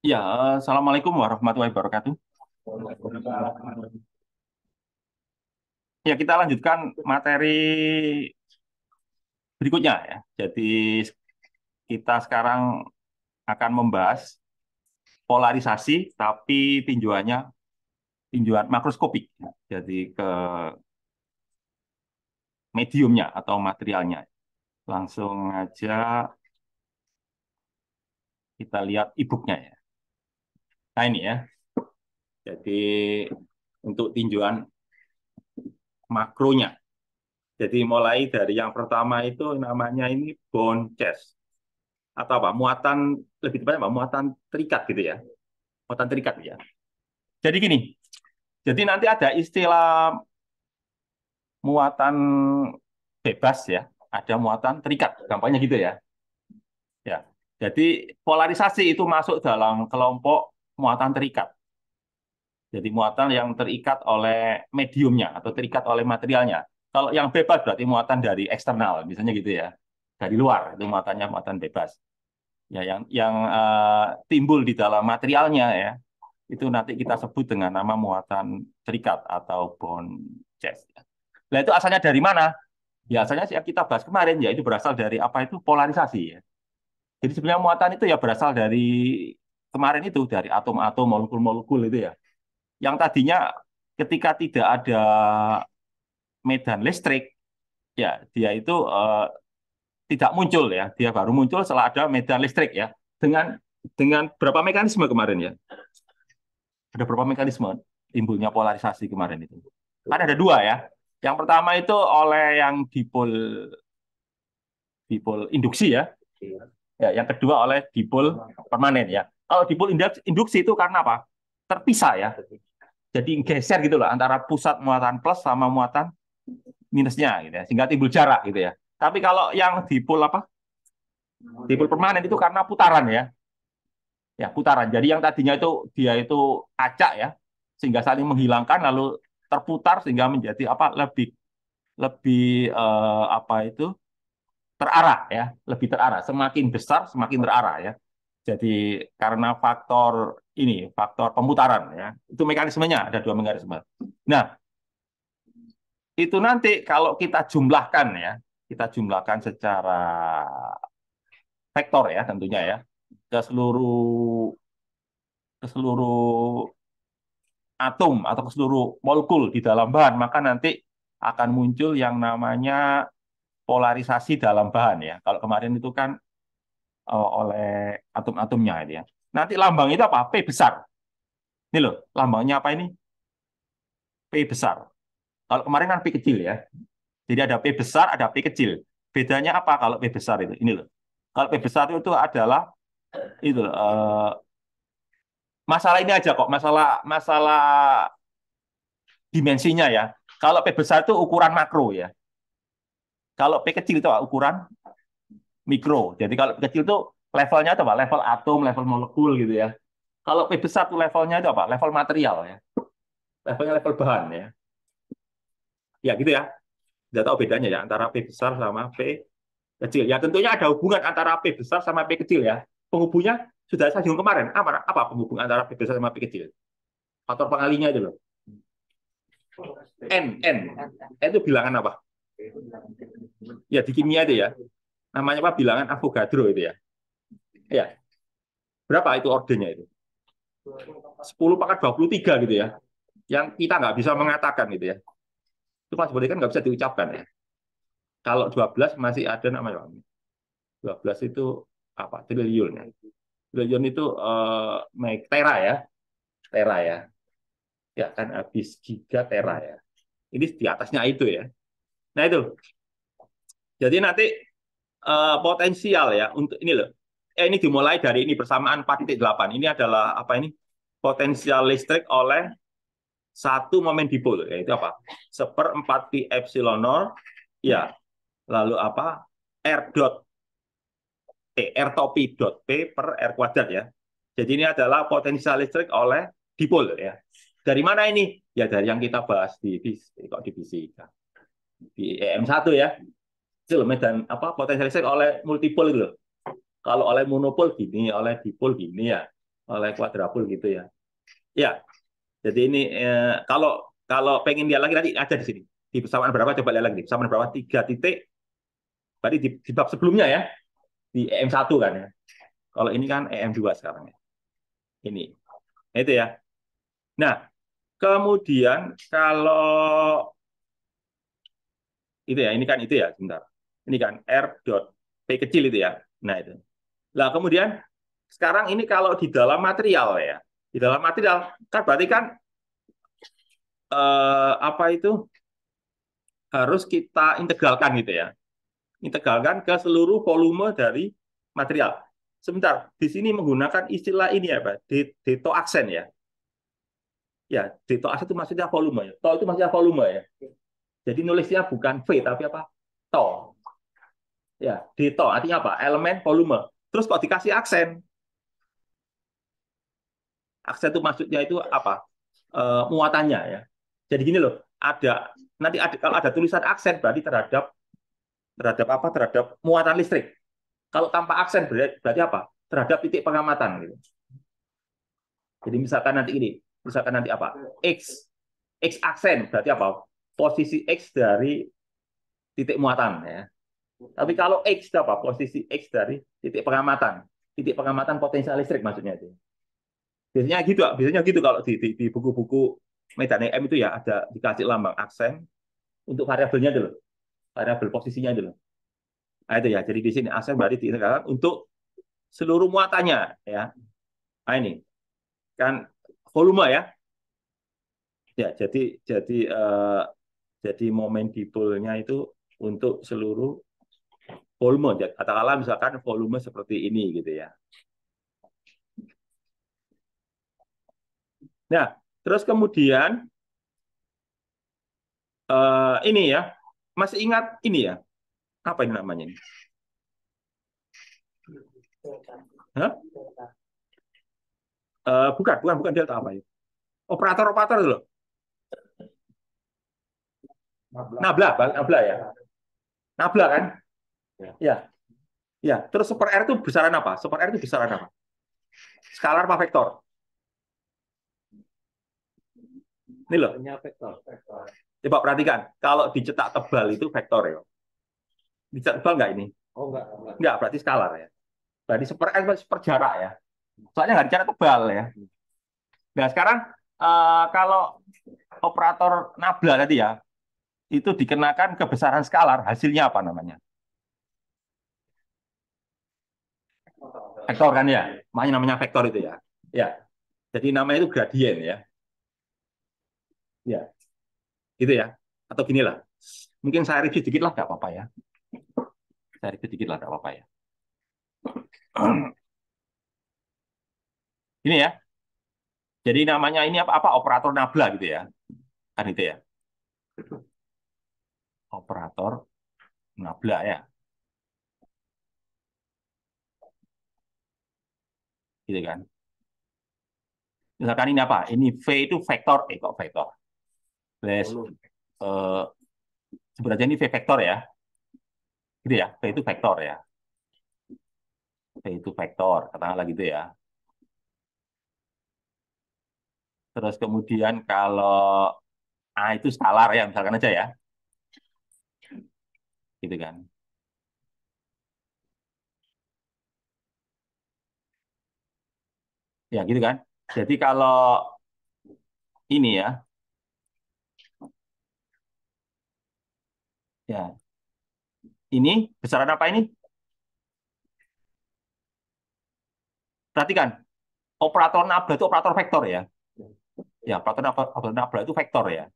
Ya, Assalamualaikum warahmatullahi wabarakatuh. Ya, kita lanjutkan materi berikutnya ya. Jadi kita sekarang akan membahas polarisasi, tapi tinjauannya tinjauan makroskopik. Jadi ke mediumnya atau materialnya. Langsung aja kita lihat e-booknya ya. Nah ini ya. Jadi untuk tinjauan makronya. Jadi mulai dari yang pertama itu namanya ini bone chest atau apa muatan lebih tepatnya apa muatan terikat gitu ya, muatan terikat ya. Jadi gini, jadi nanti ada istilah muatan bebas ya, ada muatan terikat, gampangnya gitu ya. Ya, jadi polarisasi itu masuk dalam kelompok muatan terikat. Jadi muatan yang terikat oleh mediumnya atau terikat oleh materialnya. Kalau yang bebas berarti muatan dari eksternal, misalnya gitu ya, dari luar itu muatannya muatan bebas. Ya, yang timbul di dalam materialnya ya, itu nanti kita sebut dengan nama muatan terikat atau bond chest. Nah itu asalnya dari mana? Ya asalnya yang kita bahas kemarin ya itu berasal dari apa itu polarisasi ya. Jadi sebenarnya muatan itu ya berasal dari kemarin itu dari atom-atom, molekul-molekul itu ya. Yang tadinya ketika tidak ada medan listrik ya dia itu tidak muncul ya. Dia baru muncul setelah ada medan listrik ya. Dengan berapa mekanisme kemarin ya? Ada berapa mekanisme timbulnya polarisasi kemarin itu? Kan ada dua ya. Yang pertama itu oleh yang dipol dipol induksi ya. Ya, yang kedua oleh dipol permanen ya. Kalau dipol induksi itu karena apa? Terpisah ya. Jadi geser gitu loh antara pusat muatan plus sama muatan minusnya gitu ya. Sehingga timbul jarak gitu ya. Tapi kalau yang dipol apa? Dipol permanen itu karena putaran ya. Ya, putaran. Jadi yang tadinya itu dia itu acak ya, sehingga saling menghilangkan lalu terputar sehingga menjadi apa? Lebih lebih apa itu terarah ya, lebih terarah. Semakin besar semakin terarah ya. Jadi karena faktor ini, faktor pemutaran ya. Itu mekanismenya ada dua mekanisme. Nah, itu nanti kalau kita jumlahkan ya, kita jumlahkan secara vektor ya tentunya ya ke seluruh atom atau ke seluruh molekul di dalam bahan, maka nanti akan muncul yang namanya polarisasi dalam bahan ya. Kalau kemarin itu kan oleh atom-atomnya itu ya. Nanti lambang itu apa? P besar. Ini loh, lambangnya apa ini? P besar. Kalau kemarin kan P kecil ya. Jadi ada P besar, ada P kecil. Bedanya apa kalau P besar itu? Ini loh. Kalau P besar itu adalah itu loh, masalah ini aja kok, masalah masalah dimensinya ya. Kalau P besar itu ukuran makro ya. Kalau P kecil itu ukuran mikro. Jadi kalau P kecil itu levelnya itu apa? Level atom, level molekul gitu ya. Kalau P besar itu levelnya itu apa? Level material ya. Levelnya level bahan ya. Ya gitu ya. Tidak tahu bedanya ya antara P besar sama P kecil. Ya tentunya ada hubungan antara P besar sama P kecil ya. Penghubungnya sudah saya singgung kemarin. Apa penghubung antara P besar sama P kecil? Faktor pengalinya itu loh. N. N itu bilangan apa? Ya di kimia itu ya. Namanya apa? Bilangan Avogadro itu ya. Ya. Berapa itu ordernya itu? 10 × 23 gitu ya. Yang kita nggak bisa mengatakan gitu ya. Itu pas boleh kan nggak bisa diucapkan ya. Kalau 12 masih ada namanya. 12 itu apa? Triliun ya. Triliun itu naik tera ya. Tera ya. Ya kan habis giga tera ya. Ini di atasnya itu ya. Nah itu. Jadi nanti potensial ya untuk ini loh. Ini dimulai dari ini persamaan 4,8. Ini adalah apa ini? Potensial listrik oleh satu momen dipol yaitu apa? Seperempat pi epsilon nol ya. Lalu apa? R dot R topi dot P per R kuadrat ya. Jadi ini adalah potensial listrik oleh dipol ya. Dari mana ini? Ya dari yang kita bahas di fisika. Di EM1 ya. Itu medan apa potensial listrik oleh multipol itu loh. Kalau oleh monopol gini, oleh dipol gini ya. oleh kuadrapul gitu ya. Ya, jadi ini kalau kalau pengen lihat lagi nanti ada di sini. Di persamaan berapa coba lihat lagi. Di persamaan berapa? 3 titik. Berarti di bab sebelumnya ya, di EM1 kan ya. Kalau ini kan EM2 sekarang ya. Ini. Nah, itu ya. Nah, kemudian kalau itu ya, ini kan itu ya, sebentar. Ini kan R dot P kecil itu ya. Nah, itu. Nah, kemudian sekarang ini kalau di dalam material ya. Di dalam material kan berarti kan apa itu harus kita integralkan gitu ya. Integralkan ke seluruh volume dari material. Sebentar, di sini menggunakan istilah ini ya, Pak. Deto aksen ya. Ya, deto aksen itu maksudnya volume ya. To itu maksudnya volume ya. Jadi nulisnya bukan V tapi apa? To. Ya, deto artinya apa? Elemen volume. Terus kok dikasih aksen? Aksen itu maksudnya itu apa? Muatannya ya. Jadi gini loh, ada nanti ada, kalau ada tulisan aksen berarti terhadap terhadap apa? Terhadap muatan listrik. Kalau tanpa aksen berarti apa? Terhadap titik pengamatan gitu. Jadi misalkan nanti apa? X aksen berarti apa? Posisi X dari titik muatan ya. Tapi kalau X itu apa? Posisi X dari titik pengamatan. Titik pengamatan potensial listrik maksudnya itu. Biasanya gitu kalau di buku-buku medan EM itu ya ada dikasih lambang aksen untuk variabelnya dulu, variabel posisinya dulu. Nah, itu ya. Jadi di sini aksen berarti diintegralkan untuk seluruh muatannya ya. Nah, ini kan volume ya. Ya, jadi momen dipolnya itu untuk seluruh volume. Katakanlah misalkan volume seperti ini gitu ya. Nah, terus kemudian ini ya, masih ingat ini ya? Apa ini namanya ini? Hah? Bukan delta apa ya? Operator dulu. Nabla ya. Nabla kan? Ya. Ya, terus super R itu besaran apa? Super R itu besaran apa? Skalar apa vektor? Ini loh. Coba perhatikan. Kalau dicetak tebal itu vektor ya. Dicetak tebal nggak ini? Oh, enggak. Enggak, berarti skalar ya. Berarti super R super jarak ya. Soalnya nggak dicetak tebal ya. Nah, sekarang kalau operator nabla tadi ya, itu dikenakan kebesaran skalar, hasilnya apa namanya? Vektor kan ya? Makanya namanya vektor itu ya. Ya. Jadi namanya itu gradien ya. Ya, itu ya. Atau gini lah. Mungkin saya review dikit lah, nggak apa-apa ya. Saya review dikit lah, nggak apa-apa ya. Ini ya. Jadi namanya ini apa operator nabla gitu ya. Kan itu ya. Operator nabla ya. Gitu kan. Misalkan ini apa? Ini V itu vektor. Kok vektor? Plus, eh, sebenarnya ini V vektor ya. Gitu ya. V itu vektor ya. V itu vektor. Katakanlah gitu ya. Terus kemudian kalau A itu skalar ya. Misalkan aja ya. Gitu kan. Ya gitu kan. Jadi kalau ini ya. Ya. Ini besaran apa ini? Perhatikan. Operator nabla itu operator vektor ya. Ya, operator nabla itu vektor ya.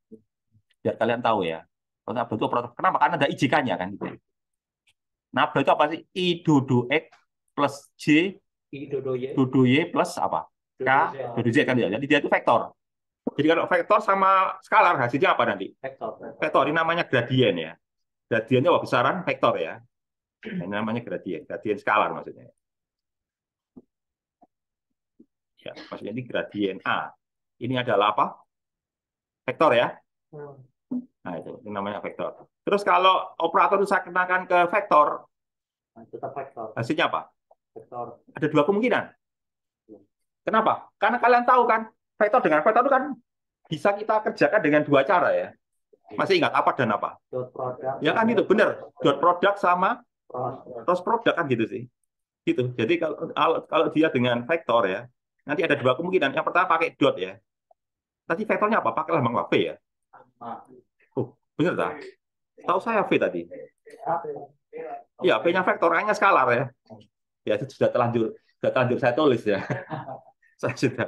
Biar kalian tahu ya. Operator nabla itu operator. Kenapa? Karena ada IJK-nya kan. Nabla itu apa sih? I dodo X plus J dodo Y plus apa? K dodo Z kan dia. Jadi dia itu vektor. Jadi kalau vektor sama skalar hasilnya apa nanti? Vektor. Ini namanya gradien ya. Gradiennya apa? Besaran vektor ya. Ini namanya gradien. Gradien skalar maksudnya. Ya, maksudnya ini gradien A. Ini adalah apa? Vektor ya. Nah, itu namanya vektor. Terus kalau operator itu saya kenakan ke vektor, hasilnya apa? Ada dua kemungkinan. Kenapa? Karena kalian tahu kan, vektor dengan vektor itu kan bisa kita kerjakan dengan dua cara ya. Masih ingat apa dan apa? Ya kan itu benar. Dot product sama cross product kan gitu sih. Gitu. Jadi kalau dia dengan vektor ya, nanti ada dua kemungkinan. Yang pertama pakai dot ya. Tadi vektornya apa? Pakai lambang V ya. Oh, benar tak? Tahu saya V tadi. Ya, V-nya vektor, hanya skalar ya. Ya, itu sudah terlanjur saya tulis ya. Saya sudah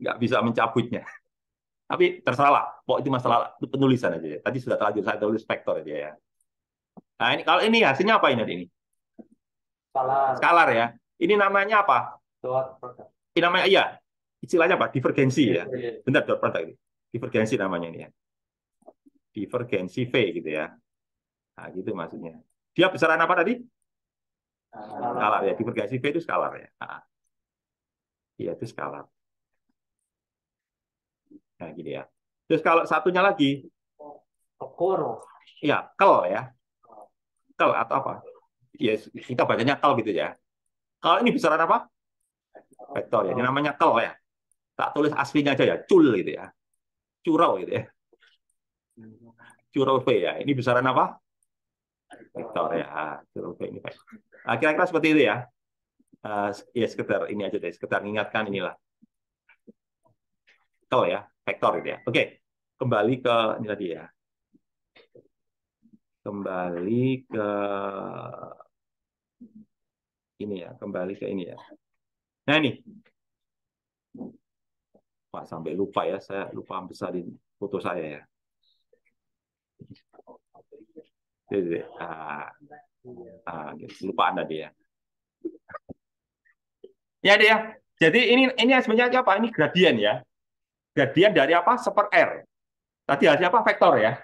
nggak bisa mencabutnya. Tapi terserah, pokok itu masalah itu penulisan aja ya. Tadi sudah terlanjur saya tulis vektor aja ya. Nah, ini kalau ini hasilnya apa ini? Skalar ya. Ini namanya apa? Ini namanya iya. Istilahnya apa? Divergensi ya. Benar dot product ini. Divergensi namanya ini ya. Divergensi V gitu ya. Nah, gitu maksudnya. Dia besaran apa tadi? Skalar ya. Divergensi V itu skalar ya. Nah, iya itu skalar. Nah, gini ya. Terus kalau satunya lagi, ya, kel ya. Kel atau apa? Ya, kita bacanya kel gitu ya. Kalau ini besaran apa? Vektor ya. Ini namanya kel ya. Tak tulis aslinya aja ya. Cul gitu ya. Curau gitu ya. Curau V ya. Ini besaran apa? Vektor ya. Curau V ini vektor. Nah, kira-kira seperti itu ya. Ya sekedar ini aja deh. Sekedar mengingatkan inilah. Kel ya. Vektor gitu ya. Oke. Kembali ke ini tadi ya. Kembali ke ini ya. Kembali ke ini ya. Nah ini. Pak sampai lupa ya. Saya lupa besarin foto saya ya. Jadi, gitu. Lupaan tadi ya. Ya deh ya. Jadi ini sebenarnya apa? Ini gradien ya. Gradien dari apa? Seper R. Tadi hasilnya apa? Vektor ya.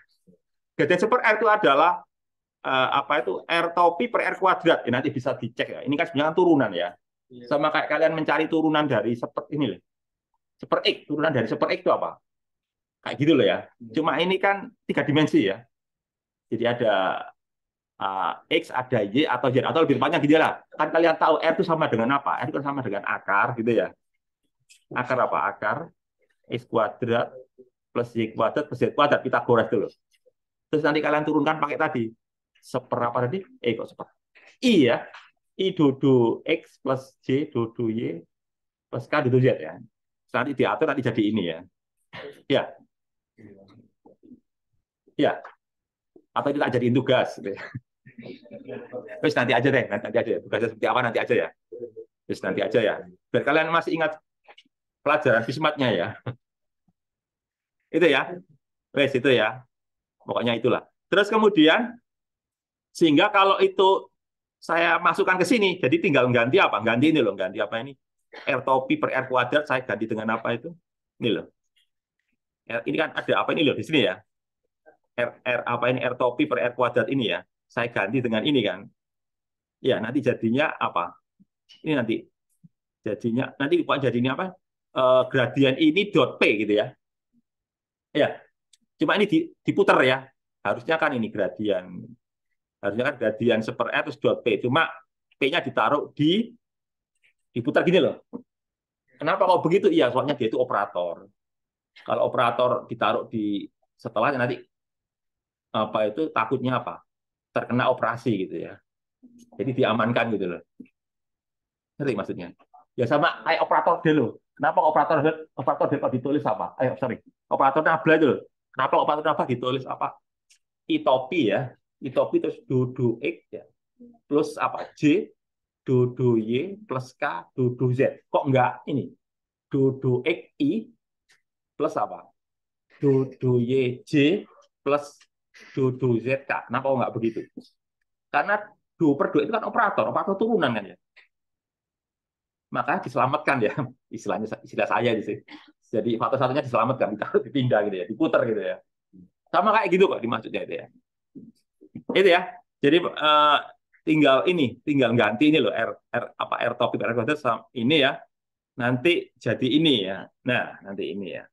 Gradien seper R itu adalah apa itu R topi per R kuadrat. Ya, nanti bisa dicek ya. Ini kan sebenarnya turunan ya. Sama kayak kalian mencari turunan dari seper ini loh. Seper X. Turunan dari seper X itu apa? Kayak gitu loh ya. Cuma ini kan 3 dimensi ya. Jadi ada X, ada Y, atau Z, atau lebih tepatnya gitu lah. Kan kalian tahu R itu sama dengan apa? R itu kan sama dengan akar, gitu ya. Akar apa? Akar X kuadrat plus Y kuadrat plus Z kuadrat. Pitagoras dulu. Terus nanti kalian turunkan pakai tadi. Seberapa tadi? Kok seper? I ya. I dudu X plus J dudu Y plus K dudu Z ya. Terus nanti diatur, nanti jadi ini ya. Ya. Ya. Atau kita jadiin tugas. Gitu ya. Terus nanti aja deh, nanti aja ya. Tugasnya seperti apa nanti aja ya. Terus nanti aja ya. Biar kalian masih ingat pelajaran fismatnya ya. Itu ya. Wes itu ya. Pokoknya itulah. Terus kemudian sehingga kalau itu saya masukkan ke sini, jadi tinggal ganti apa? Ganti ini loh, ganti apa ini? R topi per R kuadrat saya ganti dengan apa itu? Ini loh. Ini kan ada apa ini loh di sini ya. R apa ini R topi per R kuadrat ini ya. Saya ganti dengan ini kan. Ya, nanti jadinya apa? Ini nanti jadinya nanti bukan jadinya apa? Gradien ini dot P gitu ya. Ya, cuma ini diputar ya. Harusnya kan ini gradien. Harusnya kan gradien seper R terus dot P. Cuma P-nya ditaruh diputar gini loh. Kenapa kok begitu? Iya, soalnya dia itu operator. Kalau operator ditaruh di setelahnya nanti apa itu takutnya apa? Terkena operasi gitu ya. Jadi diamankan gitu loh. Ngerti maksudnya? Ya sama kayak operator D loh. Kenapa operator D kok ditulis apa? Sorry. Operator nabla itu loh. Kenapa operator nabla ditulis apa? Itopi ya. Itopi terus dudu X ya. Plus apa? J dudu Y plus K dudu Z. Kok enggak ini? Dudu X I plus apa? Dudu Y J plus dudu Z K. Kenapa kok enggak begitu? Karena 2 per 2 itu kan operator turunan kan ya. Maka diselamatkan ya, istilah saya di sini. Jadi faktor satunya diselamatkan, dipindah gitu ya, diputar gitu ya. Sama kayak gitu kok dimaksudnya itu ya. Itu ya. Jadi tinggal ganti ini loh R topik R kuadrat ini ya. Nanti jadi ini ya. Nah, nanti ini ya.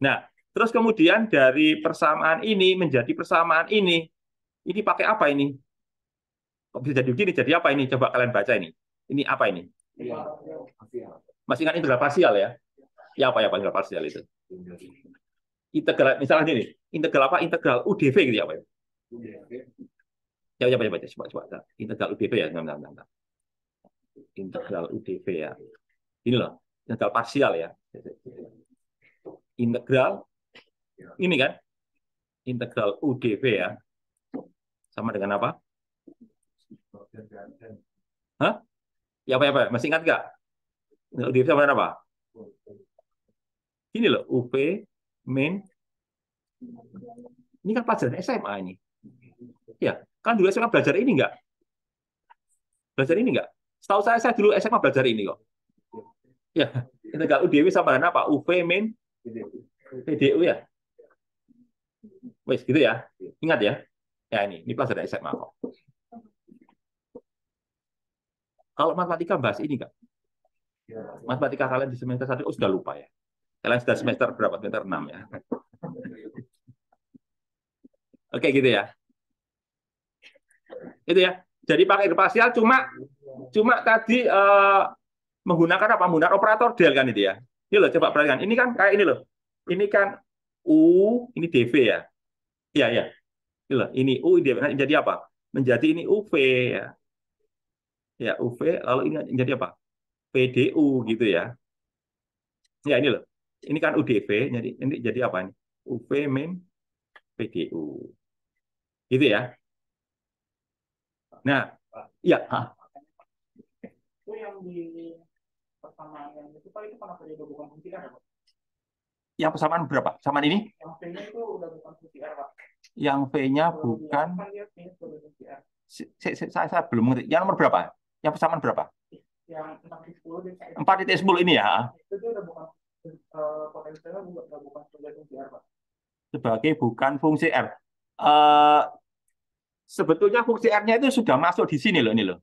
Nah, terus kemudian dari persamaan ini menjadi persamaan ini. Ini pakai apa ini? Kok bisa jadi begini? Jadi apa ini? Coba kalian baca ini. Ini apa ini? Masih ingat integral parsial ya? Ya apa ya integral parsial itu? Integral misalnya ini, integral apa? Integral UDV gitu ya apa ya? Ya, coba, coba. Integral UDV ya, bentar. Integral UDV ya. Ini loh, integral parsial ya. Integral ini kan, integral UDV ya. Sama dengan apa? Hah? Ya apa? Masih ingat nggak? UDV sama dengan apa? Ini loh, UV min. Ini kan pelajaran SMA ini. Ya, kan dulu SMA belajar ini nggak? Belajar ini nggak? Setahu saya dulu SMA belajar ini kok. Ya, integral UDV sama dengan apa? UV min PDU ya. Wes gitu ya. Ingat ya. Ya ini pelajaran SMA kok. Kalau matematika bahas ini nggak? Matematika kalian di semester 1 sudah lupa ya. Kalian sudah semester berapa? Semester 6 ya. Oke gitu ya. Itu ya. Jadi pakai parsial cuma tadi menggunakan apa? Menggunakan operator del kan itu ya. Ini loh coba perhatikan. Ini kan kayak ini loh. Ini kan U, ini DV ya. Iya ya. Ini loh, ini U DV jadi apa? Menjadi ini UV ya. Ya UV lalu ini jadi apa? PDU gitu ya. Ya ini loh. Ini kan UDV jadi ini jadi apa ini? UV min PDU. Gitu ya. Nah, ya. Itu yang di persamaan yang itu Pak itu kenapa dia bukan fungsi R, Pak? Yang persamaan berapa? Persamaan ini? Yang V-nya itu udah bukan fungsi R, Pak. Yang V-nya bukan. Saya belum mengerti. Yang nomor berapa? Yang persamaan berapa? Yang 4.10 ini ya. Itu udah bukan potensialnya bukan sebagai fungsi R, Pak. Sebagai bukan fungsi R. Sebetulnya fungsi R-nya itu sudah masuk di sini loh, ini loh.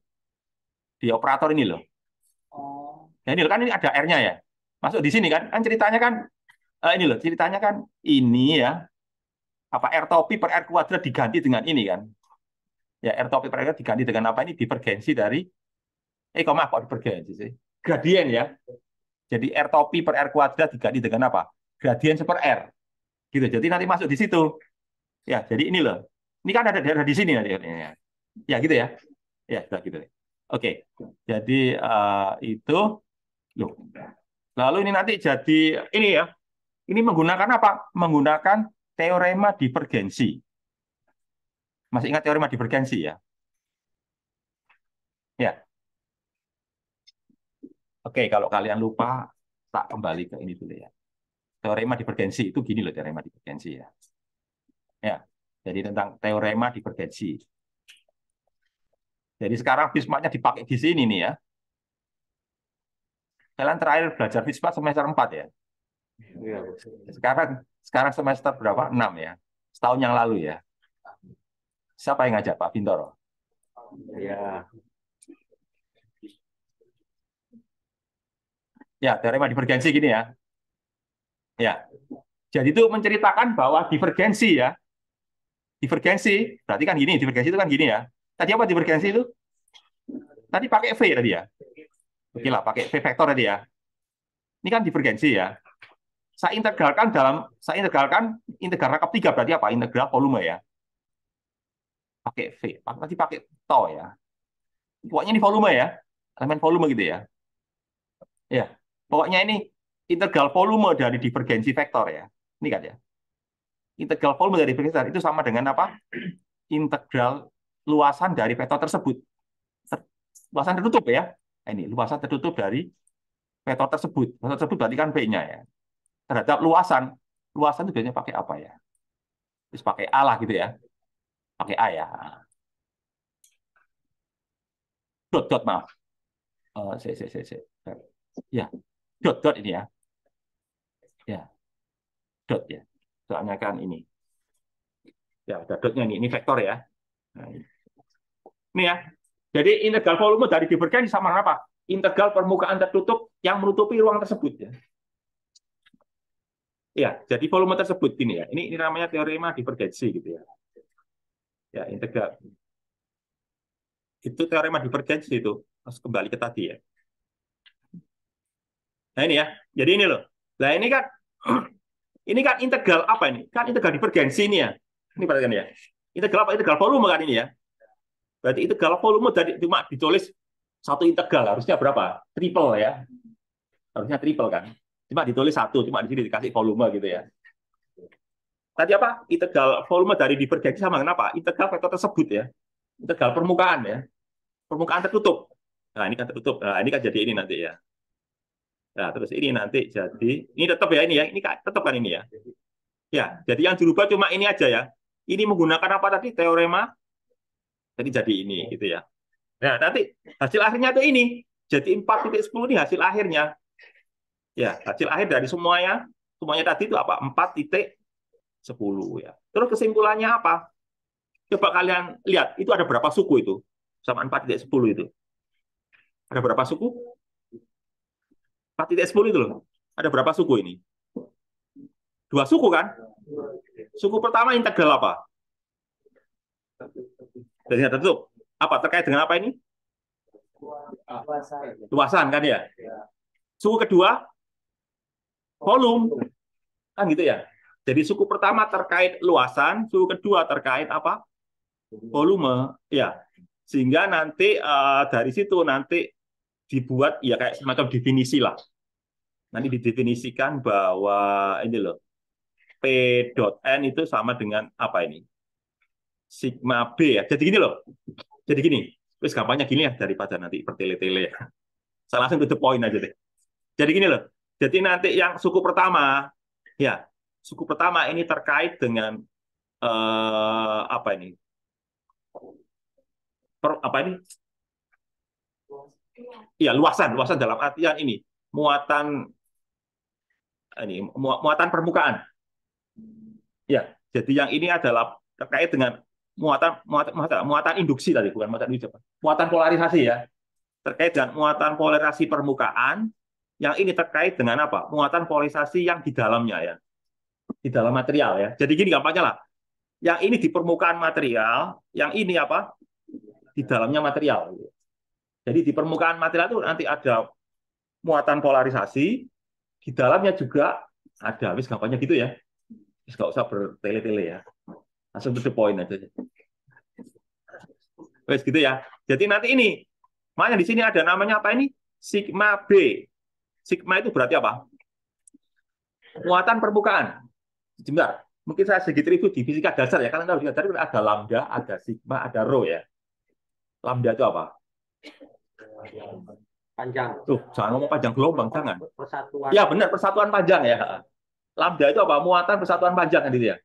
Di operator ini loh. Ya ini loh, kan ini ada R-nya ya. Masuk di sini kan. Kan ceritanya kan ini loh, ceritanya kan ini ya. Apa R topi per R kuadrat diganti dengan ini kan. Ya R topi per R kuadrat diganti dengan apa ini? Divergensi dari kok maaf kok divergensi sih. Gradien ya. Jadi R topi per R kuadrat diganti dengan apa? Gradien per R. Gitu. Jadi nanti masuk di situ. Ya, jadi ini loh. Ini kan ada daerah di sini nanti. Ya gitu ya. Ya, sudah gitu. Oke. Jadi itu loh. Lalu ini nanti jadi ini ya. Ini menggunakan apa? Menggunakan teorema divergensi. Masih ingat teorema divergensi ya? Ya. Oke, kalau kalian lupa, tak kembali ke ini dulu ya. Teorema divergensi itu gini loh teorema divergensi ya. Ya. Jadi tentang teorema divergensi. Jadi sekarang Fismatnya dipakai di sini nih ya. Kalian terakhir belajar Fismat semester 4 ya. Sekarang semester berapa? 6 ya. Setahun yang lalu ya. Siapa yang ngajak Pak Bintoro? Ya. Ya, teorema divergensi gini ya. Ya. Jadi itu menceritakan bahwa divergensi ya. Divergensi, berarti kan gini, divergensi itu kan gini ya. Tadi apa divergensi itu? Tadi pakai V tadi ya. Oke lah, pakai V vektor tadi ya. Ini kan divergensi ya. Saya integralkan integral rangkap 3 berarti apa? Integral volume ya. Pakai V. Tadi pakai tau ya. Pokoknya ini volume ya. Elemen volume gitu ya. Ya. Pokoknya ini integral volume dari divergensi vektor ya. Ini kan ya. Integral volume dari divergensi vektor itu sama dengan apa? Integral luasan dari vektor tersebut. Luasan tertutup ya. Ini luasan tertutup dari vektor tersebut. Vektor tersebut berarti kan V-nya ya. Terhadap luasan. Luasan itu biasanya pakai apa ya? Terus pakai A lah gitu ya. Pakai A ya. Dot, maaf. Ya, dot ini ya. Ya, dot ya. Soalnya kan ini. Ya, ada dotnya nih. Ini vektor ya. Nah, ini ya. Jadi integral volume dari divergensi sama dengan apa? Integral permukaan tertutup yang menutupi ruang tersebut ya. Ya, jadi volume tersebut ini ya. Ini namanya teorema divergensi gitu ya. Ya, integral. Itu teorema divergensi itu. Harus kembali ke tadi ya. Nah ini ya. Jadi ini loh. Nah ini kan ini kan integral apa ini? Kan integral divergensi ini ya. Ini perhatikan ya. Integral apa? Integral volume kan ini ya. Berarti integral volume tadi cuma ditulis satu integral, harusnya berapa? Triple ya. Harusnya triple kan. Cuma ditulis satu, cuma di sini dikasih volume gitu ya. Tadi apa? Integral volume dari divergensi sama kenapa? Integral vektor tersebut ya. Integral permukaan ya. Permukaan tertutup. Nah, ini kan tertutup. Nah, ini kan jadi ini nanti ya. Nah, terus ini nanti jadi ini tetap ya ini ya. Ini kan tetap kan ini ya. Ya, jadi yang dirubah cuma ini aja ya. Ini menggunakan apa tadi? Teorema. Jadi ini gitu ya. Nah, nanti hasil akhirnya itu ini. Jadi 4,10 ini hasil akhirnya. Ya, hasil akhir dari semuanya. Semuanya tadi itu apa? 4,10 ya. Terus kesimpulannya apa? Coba kalian lihat, itu ada berapa suku itu? Sama 4,10 itu. Ada berapa suku? 4,10 itu loh. Ada berapa suku ini? Dua suku kan? Suku pertama integral apa? Jadi tertutup. Apa terkait dengan apa ini? Luasan kan ya? Suku kedua volume. Kan gitu ya. Jadi suku pertama terkait luasan, suku kedua terkait apa? Volume. Ya. Sehingga nanti dari situ nanti dibuat ya kayak semacam definisi lah. Nanti didefinisikan bahwa ini loh. P dot N itu sama dengan apa ini? Sigma B ya. Jadi gini loh. Jadi gini. Terus gampangnya gini ya daripada nanti bertele-tele ya. Saya langsung to the point aja deh. Jadi gini loh. Jadi nanti yang suku pertama ya, suku pertama ini terkait dengan apa ini? Apa ini? Ya, luasan dalam artian ini muatan permukaan. Ya, jadi yang ini adalah terkait dengan muatan induksi tadi, bukan muatan induksi, muatan polarisasi ya, terkait dengan muatan polarisasi permukaan. Yang ini terkait dengan apa? Muatan polarisasi yang di dalamnya ya, di dalam material ya. Jadi gini gampangnya lah. Yang ini di permukaan material, yang ini apa? Di dalamnya material. Jadi di permukaan material itu nanti ada muatan polarisasi, di dalamnya juga ada. Wis gampangnya gitu ya. Wis nggak usah bertele-tele ya. Langsung to the point aja. Wis gitu ya. Jadi nanti ini, makanya di sini ada namanya apa ini? Sigma B. Sigma itu berarti apa? Muatan permukaan. Sebentar, mungkin saya sedikit review di fisika dasar ya. Kalian tahu fisika dasar ada lambda, ada sigma, ada rho ya. Lambda itu apa? Panjang. Tuh, jangan ngomong panjang gelombang, jangan. Persatuan. Ya benar, persatuan panjang ya. Lambda itu apa? Muatan persatuan panjang kan gitu ya.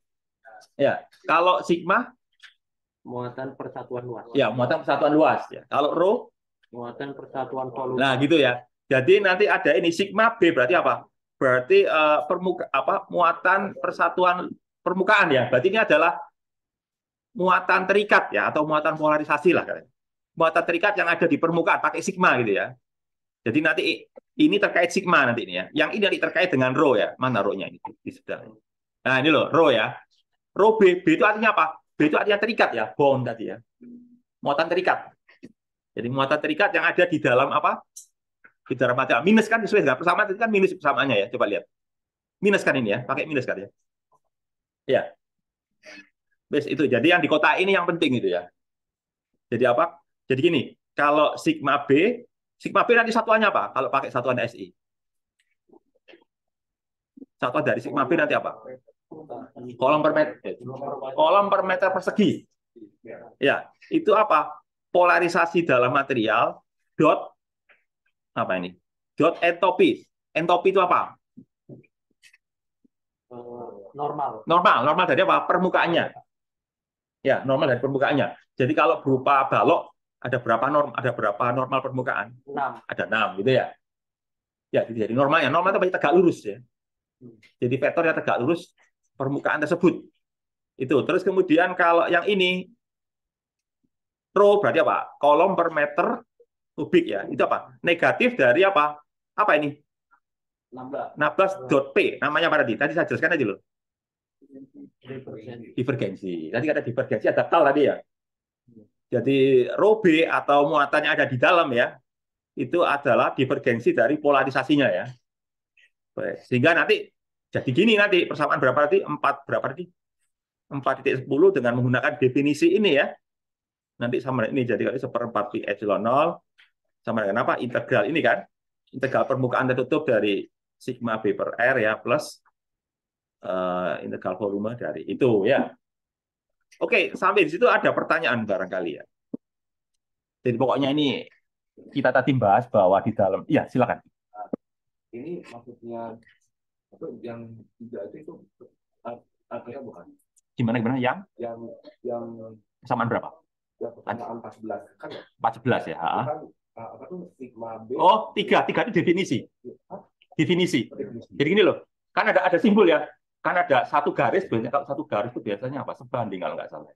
Ya, kalau sigma Muatan persatuan luas. ya muatan persatuan luas ya. Kalau rho Muatan persatuan volume. nah gitu ya. Jadi nanti ada ini sigma B berarti apa? Berarti muatan persatuan permukaan ya. Berarti ini adalah muatan terikat ya atau muatan polarisasi lah kan. Muatan terikat yang ada di permukaan pakai sigma gitu ya. Jadi nanti ini terkait sigma nanti ini ya. Yang ini nanti terkait dengan rho ya. Mana rho-nya ini di sebelah. Nah, ini loh rho ya. Rho B, B itu artinya apa? B itu artinya terikat ya, bond tadi ya. Muatan terikat. Jadi muatan terikat yang ada di dalam apa? Di dalam material. Minus kan sesuai dengan persamaan itu kan minus persamaannya ya. Coba lihat. Minus kan ini ya, pakai minus kan ya. Ya. Bes itu. Jadi yang di kota ini yang penting itu ya. Jadi apa? Jadi gini, kalau sigma B nanti satuannya apa? Kalau pakai satuan SI. Satuan dari sigma B nanti apa? Kolom per meter. Kolom per meter persegi. Ya, itu apa? Polarisasi dalam material dot apa ini? Dot entopi. Entopi itu apa? Normal dari apa? Permukaannya. Ya, normal dari permukaannya. Jadi kalau berupa balok ada berapa normal permukaan? 6. Ada 6 gitu ya. Ya, jadi normalnya. Normal itu tegak lurus ya. Jadi vektornya tegak lurus permukaan tersebut. Itu. Terus kemudian kalau yang ini rho berarti apa? Kolom per meter kubik ya. Itu apa? Negatif dari apa? Apa ini? 16.P. Namanya apa tadi? Tadi saya jelaskan aja loh. Divergensi. Tadi ada divergensi, ada tal tadi ya. Jadi rho B atau muatannya ada di dalam ya. Itu adalah divergensi dari polarisasinya ya. Sehingga nanti jadi gini nanti persamaan berapa tadi? 4 berapa tadi? 4,10 dengan menggunakan definisi ini ya. Nanti sama ini jadi kali seperempat pi epsilon 0 sama dengan apa? Integral ini kan. Integral permukaan tertutup dari sigma B per R ya plus integral volume dari itu ya. Oke, sampai di situ ada pertanyaan barangkali ya. Jadi pokoknya ini kita tadi bahas bahwa di dalam, ya silakan. Ini maksudnya itu yang 3 itu artinya bukan? Gimana Yang persamaan berapa? yang persamaan 14 kan? 14 ya. Kan apa tuh sigma B? Oh, 3 itu definisi. Definisi. Jadi gini loh, kan ada simbol ya. Kan ada satu garis, biasanya kalau satu garis itu biasanya apa? Sebanding kalau nggak salah.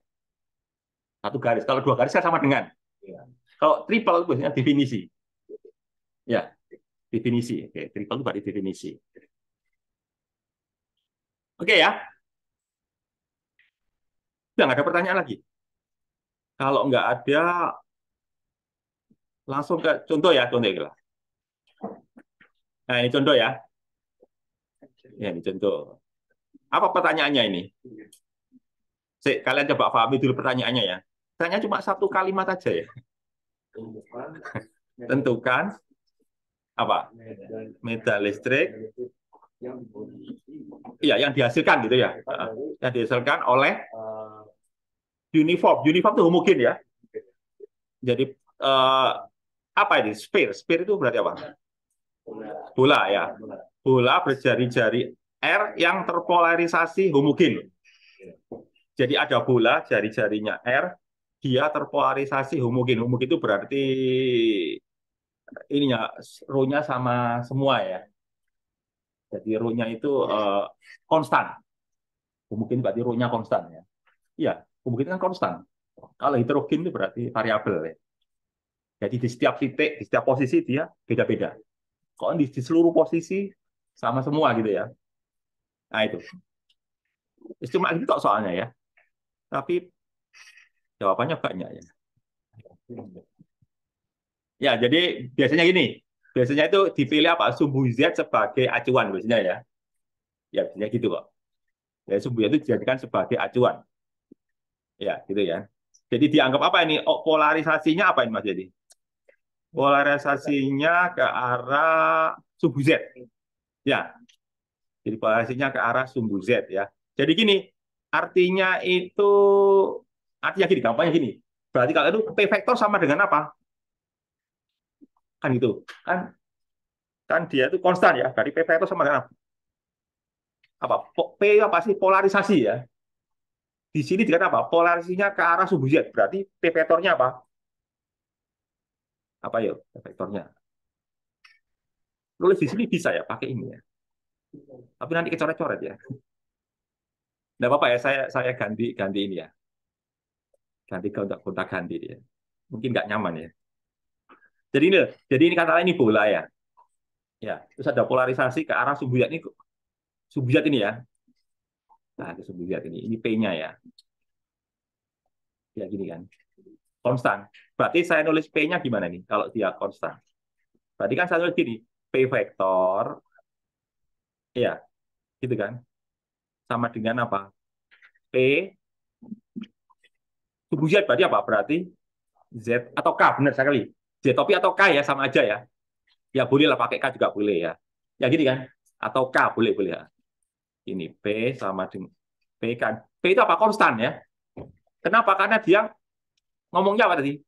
Satu garis. Kalau 2 garis kan sama dengan. Ya. Kalau triple itu biasanya definisi. Ya, definisi. Oke, triple itu berarti definisi. Oke ya. Udah nggak ada pertanyaan lagi. Kalau nggak ada, langsung ke contoh ya, contoh ya. Nah, ini contoh ya. Ya, ini contoh. Apa pertanyaannya ini? Kalian coba pahami dulu pertanyaannya ya. Tanya cuma satu kalimat aja ya. Tentukan apa? Medan listrik. Iya, yang dihasilkan gitu ya. Yang dihasilkan oleh uniform. Uniform itu homogen ya. Jadi apa ini? Sphere itu berarti apa? Bola ya. Bola berjari-jari R yang terpolarisasi homogen. Jadi ada bola, jari-jarinya R, dia terpolarisasi homogen. Homogen itu berarti ininya, rho-nya sama semua ya. Jadi rho-nya itu konstan. Homogen berarti rho-nya konstan ya. Iya, homogen kan konstan. Kalau heterogen itu berarti variabel ya. Jadi di setiap titik, di setiap posisi dia beda-beda. Kok di seluruh posisi sama semua gitu ya. Nah itu. Cuma itu kok soalnya ya. Tapi jawabannya banyak ya. Ya, jadi biasanya gini. Biasanya itu dipilih apa? Sumbu Z sebagai acuan biasanya ya. Ya, biasanya gitu kok. Ya, sumbu Z itu dijadikan sebagai acuan. Ya, gitu ya. Jadi dianggap apa ini? Oh, polarisasinya apa ini Mas jadi? Polarisasinya ke arah sumbu Z. Ya. Jadi polarisasinya ke arah sumbu Z ya. Jadi gini, artinya gini, gampangnya gini. Berarti kalau itu P vektor sama dengan apa? Kan gitu. Kan dia itu konstan ya. Berarti P vektor sama dengan apa? P apa sih? Polarisasi ya. Di sini dikatakan apa? Polarisasinya ke arah sumbu Z. Berarti P vektornya apa? Apa yuk? P vektornya. Nulis di sini bisa ya, pakai ini ya. Tapi nanti kecoret-coret ya. Nggak apa-apa ya, saya ganti ini ya. Ganti kontak ganti dia. Mungkin nggak nyaman ya. Jadi ini katakanlah ini bola ya. Ya, terus ada polarisasi ke arah sumbu zat ini ya. Nah, itu sumbu zat ini P-nya ya. Ya gini kan. Konstan. Berarti saya nulis P-nya gimana nih kalau dia konstan? Berarti kan saya nulis gini, P vektor ya, gitu kan. Sama dengan apa? P sumbu zat berarti apa? Berarti Z atau K, benar sekali. Z topi atau K ya, sama aja ya. Ya boleh lah pakai K juga boleh ya. Ya gini kan. Atau K boleh ya. Ini P sama dengan P kan. P itu apa? Konstan ya. Kenapa? Karena dia ngomongnya apa tadi?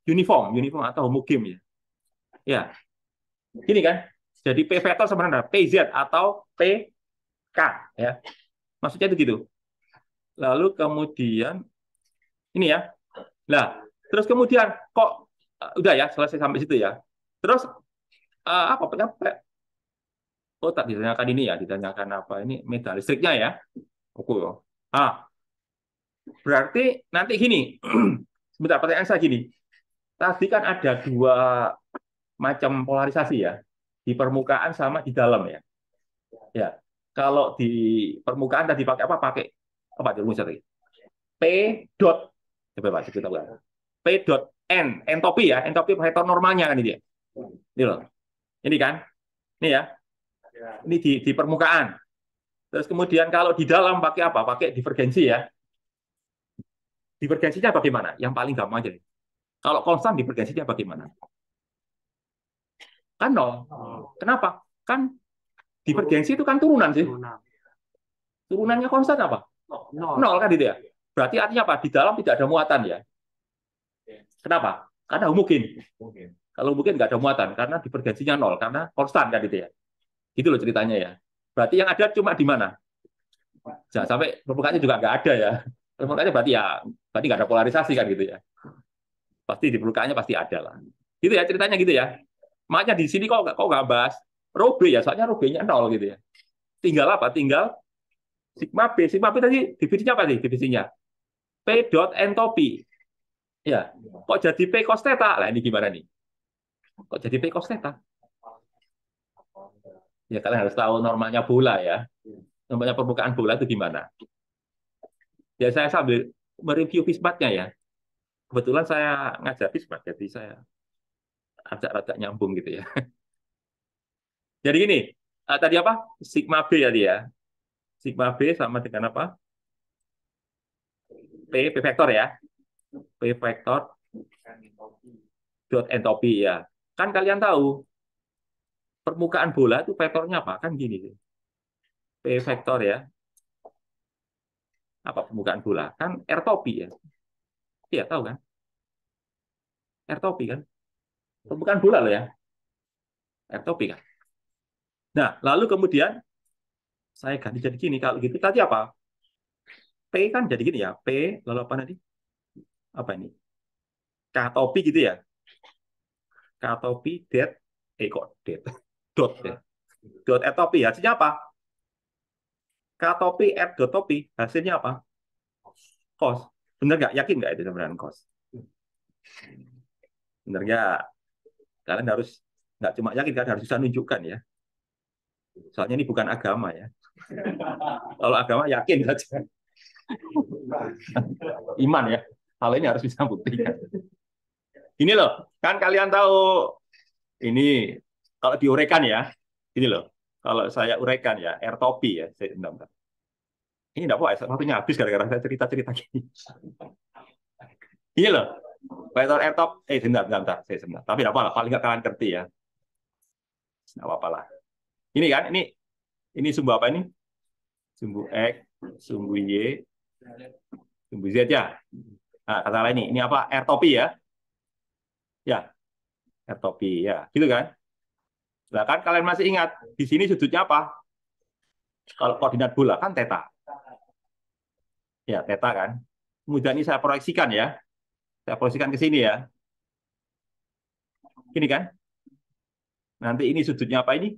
Uniform atau homogen ya. Ya. Gini kan. Jadi P vektor sama dengan PZ atau PK ya. Maksudnya itu gitu. Lalu kemudian ini ya. Nah, terus kemudian kok udah ya selesai sampai situ ya. Terus apa oh tak ditanyakan ini ya, ditanyakan apa ini medan listriknya ya. Oke. Berarti nanti gini. Sebentar, pertanyaan saya gini. Tadi kan ada 2 macam polarisasi ya, di permukaan sama di dalam ya. Ya, kalau di permukaan tadi pakai apa? Pakai apa? Rumus tadi. P dot, coba Pak, sebut apa? P dot N, entopi ya, entopi vektor normalnya kan ini ya. Ini loh. Ini kan, ini ya. Ini di permukaan. Terus kemudian kalau di dalam pakai apa? Pakai divergensi ya. Divergensinya bagaimana? Yang paling gampang aja. Kalau konstan divergensinya bagaimana? Kan nol. Kenapa? Kan divergensi itu kan turunan sih. Turunannya konstan apa? Nol kan itu ya. Berarti artinya apa? Di dalam tidak ada muatan ya. Kenapa? Karena homogen. Kalau homogen nggak ada muatan karena divergensinya nol karena konstan kan itu ya. Gitu loh ceritanya ya. Berarti yang ada cuma di mana? Jangan sampai permukaannya juga nggak ada ya. Permukaannya berarti nggak ada polarisasi kan gitu ya. Pasti di permukaannya pasti ada lah. Gitu ya ceritanya gitu ya. Makanya di sini kok nggak bahas rho B ya, soalnya rho B-nya nol gitu ya. Tinggal apa? Tinggal sigma B. Sigma B tadi definisinya apa sih definisinya? P dot entropi. Ya, kok jadi P cos theta? Lah ini gimana nih? Kok jadi P cos theta? Ya kalian harus tahu normalnya bola ya. Normalnya permukaan bola itu gimana? Ya saya sambil mereview fismatnya ya. Kebetulan saya ngajar fismat, jadi saya agak-agak nyambung gitu ya. Jadi gini, tadi apa? Sigma B tadi ya. Sigma B sama dengan apa? P vektor ya. P vektor dot entropi ya. Kan kalian tahu permukaan bola itu vektornya apa? Kan gini sih. P vektor ya. Apa permukaan bola? Kan ertopi ya. Iya, tahu kan? Ertopi kan? Permukaan bola loh ya. Ertopi kan. Nah, lalu kemudian saya ganti jadi gini. Kalau gitu tadi apa? P kan jadi gini ya. P lalu apa nanti? Apa ini? Katopi gitu ya. Katopi det kok det dot ya. Dot etopi hasilnya apa? Katopi et dot topi hasilnya apa? Cos. Bener nggak? Yakin nggak itu sebenarnya cos? Bener nggak? Kalian harus nggak cuma yakin, kalian harus bisa nunjukkan ya. Soalnya ini bukan agama ya. Kalau agama yakin saja. Iman ya. Hal ini harus bisa buktikan. Ini loh, kan kalian tahu ini kalau diuraikan ya. Ini loh, kalau saya uraikan ya, ertopi ya. Bentar. Ini enggak apa, waktunya habis gara-gara saya cerita-cerita gini. Ini loh, vektor ertop. Bentar. Saya sebentar. Tapi enggak apa-apa, paling nggak kalian ngerti ya. Enggak apa-apa lah. Ini kan, ini sumbu apa ini? Sumbu X, sumbu Y, sumbu Z ya. Nah, kata lain ini apa? Ertopi ya. Ya, ertopi ya. Gitu kan? Nah, kan kalian masih ingat di sini sudutnya apa? Kalau koordinat bola kan theta. Ya, theta kan. Kemudian ini saya proyeksikan ya. Saya proyeksikan ke sini ya. Gini kan? Nanti ini sudutnya apa ini?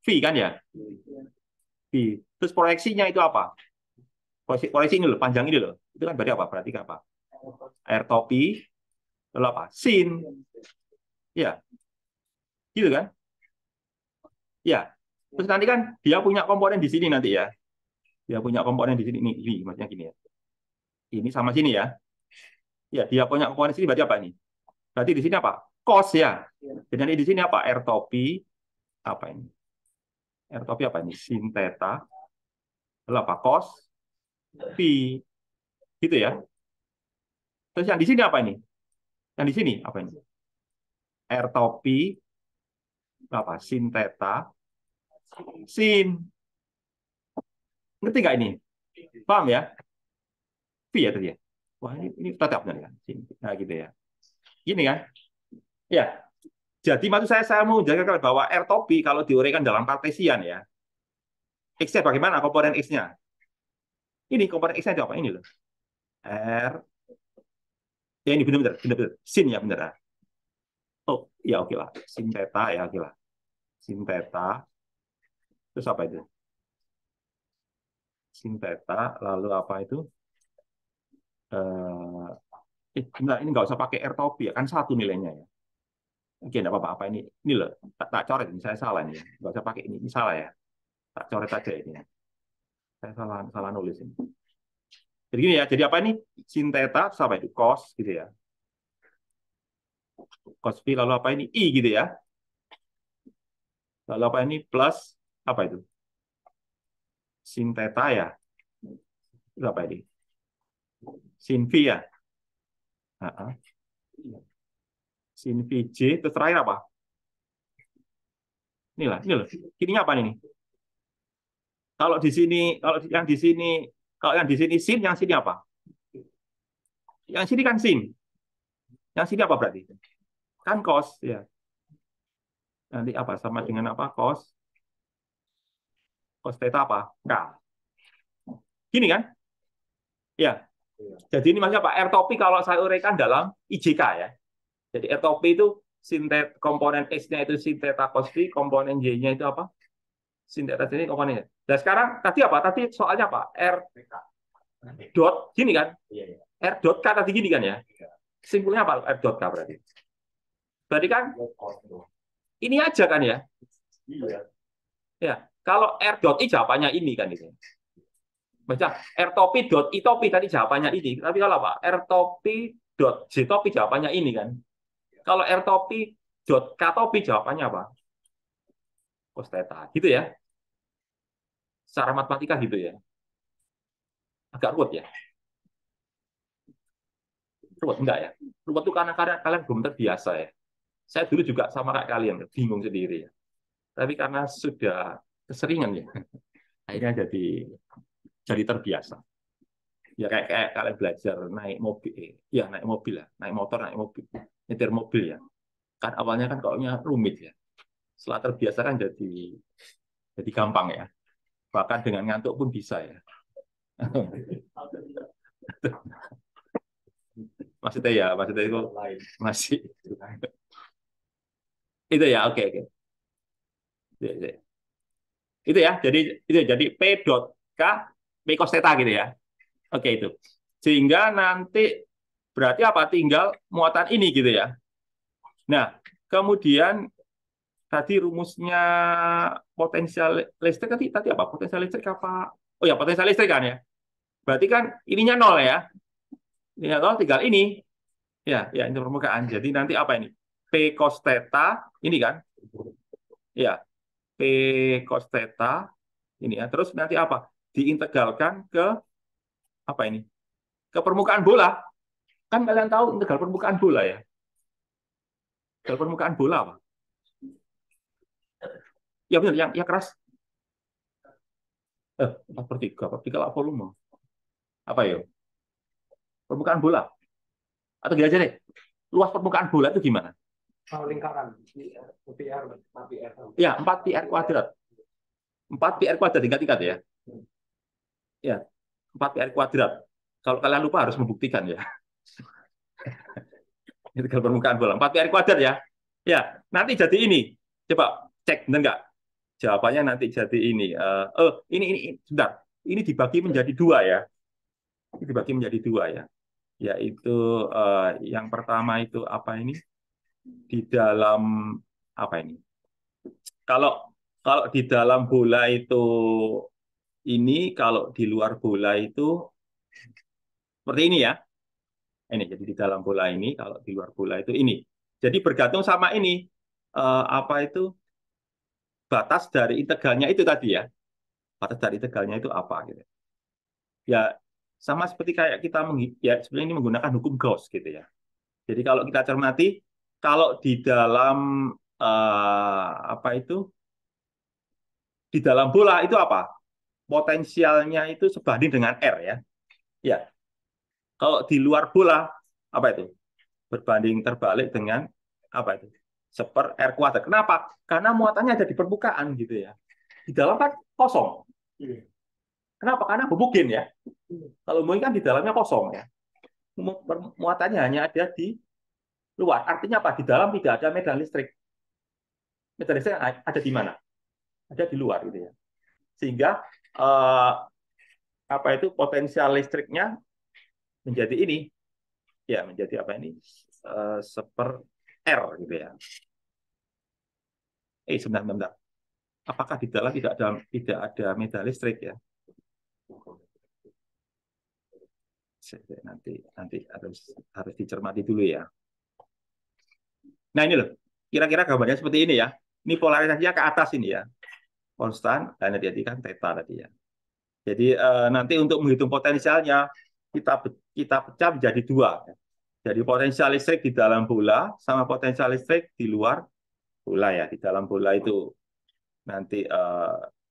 V kan ya? V. Terus proyeksinya itu apa? Proyeksi ini loh, panjang ini loh. Itu kan berarti apa? Berarti apa? Air topi, lalu apa? Sin. Ya, gitu kan? Ya. Terus nanti kan dia punya komponen di sini nanti ya. Dia punya komponen di sini. Ini maksudnya gini ya. Ini sama sini ya. Ya, dia punya komponen sini berarti apa ini? Berarti di sini apa? Cos ya. Jadi di sini apa? R topi apa ini? R topi apa ini? Sin theta. Lalu apa? Cos pi. Gitu ya. Terus yang di sini apa ini? Yang di sini apa ini? R topi apa? Sin theta. Sin. Ngerti nggak ini? Paham ya? Pi ya tadi ya. Wah, ini tetap benar kan? Sin. Nah, gitu ya. Gini kan? Ya. Jadi maksud saya mau menjelaskan bahwa R topi kalau diuraikan dalam Kartesian ya. X-nya bagaimana komponen X-nya? Ini komponen X-nya itu apa? Ini loh. R. Ya ini benar-benar. Sin ya benar. Oh, ya oke lah. Sin theta ya oke lah. Sin theta. Terus apa itu? Sin theta. Lalu apa itu? Ini nggak usah pakai R topi ya. Kan satu nilainya ya. Oke, enggak apa-apa. Apa ini? Ini loh. Tak coret ini. Saya salah ini. Nggak usah pakai ini. Ini salah ya. Tak coret aja ini. Saya salah nulis ini. Jadi gini ya. Jadi apa ini? Sin theta. Apa itu? Cos gitu ya. Cos phi lalu apa ini? I gitu ya. Lalu apa ini plus apa itu? Sin theta ya. Itu apa ini? Sin V ya. Heeh. Sin VJ terus terakhir apa? Inilah, ini loh. Ininya apa ini? Kalau di sini, kalau yang di sini sin, yang sini apa? Yang sini kan sin. Yang sini apa berarti? Kan cos ya. Nanti apa sama dengan apa? Cos theta apa? K. Gini kan? Ya. Jadi ini maksudnya apa? R topi kalau saya uraikan dalam IJK ya. Jadi R topi itu komponen X-nya itu sin theta cos phi, komponen Y-nya itu apa? Sin theta ini komponennya. Nah sekarang tadi apa? Tadi soalnya apa? R dot gini kan? R dot K tadi gini kan ya? Simpulnya apa? R dot K berarti. Berarti kan ini aja kan ya? Ya. Kalau R dot I jawabannya ini kan itu. Baca R topi dot I topi tadi jawabannya ini. Tapi kalau apa? R topi dot J topi jawabannya ini kan. Kalau R topi dot K topi jawabannya apa? Cos theta. Gitu ya. Secara matematika gitu ya. Agak ruwet ya. Ruwet enggak ya? Ruwet itu karena kalian belum terbiasa ya. Saya dulu juga sama kayak kalian, bingung sendiri ya. Tapi karena sudah keseringan ya, akhirnya jadi terbiasa. Ya kayak kalian belajar naik mobil, ya naik mobil lah, naik motor, naik mobil, nyetir mobil ya. Kan awalnya kan kayaknya rumit ya. Setelah terbiasa kan jadi gampang ya. Bahkan dengan ngantuk pun bisa ya. maksudnya itu masih itu ya, oke oke. Itu ya, jadi P dot K P cos theta gitu ya. Oke itu. Sehingga nanti berarti apa? Tinggal muatan ini gitu ya. Nah, kemudian tadi rumusnya potensial listrik tadi apa? Potensial listrik apa? Oh ya, potensial listrik kan ya. Berarti kan ininya nol ya. Ininya nol tinggal ini. Ya, ya ini permukaan. Jadi nanti apa ini? P cos theta ini kan? Ya, P cos theta ini ya. Terus nanti apa? Diintegralkan ke apa ini? Ke permukaan bola. Kan kalian tahu integral permukaan bola ya. Integral permukaan bola apa? Ya benar, yang keras. 4/3. 4/3 lah volume. Apa ya? Permukaan bola. Atau gini aja deh. Luas permukaan bola itu gimana? Lingkaran. PR. Ya, 4 pi r kuadrat. 4 pi r kuadrat tingkat-tingkat ya. Ya, 4 pi r kuadrat. Kalau kalian lupa harus membuktikan ya. Integral permukaan bola 4 pi r kuadrat ya. Ya, nanti jadi ini. Coba cek benar nggak? Jawabannya nanti jadi ini. Ini sebentar. Ini dibagi menjadi dua ya. Ini dibagi menjadi dua ya. Yaitu yang pertama itu apa ini? Di dalam apa ini? Kalau di dalam bola itu ini, kalau di luar bola itu seperti ini ya. Ini jadi di dalam bola ini, kalau di luar bola itu ini. Jadi bergantung sama ini apa itu batas dari integralnya itu tadi ya. Batas dari integralnya itu apa gitu. Ya sama seperti kayak kita ya sebenarnya ini menggunakan hukum Gauss gitu ya. Jadi kalau kita cermati, kalau di dalam apa itu di dalam bola itu apa? Potensialnya itu sebanding dengan R ya. Ya. Kalau di luar bola apa itu? Berbanding terbalik dengan apa itu? Seper R kuadrat. Kenapa? Karena muatannya ada di permukaan gitu ya. Di dalam kan kosong. Kenapa? Karena homogen ya. Kalau homogen kan di dalamnya kosong ya. Muatannya hanya ada di luar. Artinya apa? Di dalam tidak ada medan listrik. Medan listrik ada di mana? Ada di luar gitu ya. Sehingga apa itu potensial listriknya menjadi ini ya, menjadi apa ini seper R gitu ya. Sebentar. Apakah di dalam tidak ada medan listrik ya? Nanti harus dicermati dulu ya. Nah ini loh, kira-kira gambarnya seperti ini ya. Ini polarisasinya ke atas ini ya, konstan, dan hati-hati kan theta tadi ya. Jadi nanti untuk menghitung potensialnya kita pecah menjadi dua. Jadi potensial listrik di dalam bola sama potensial listrik di luar bola ya. Di dalam bola itu nanti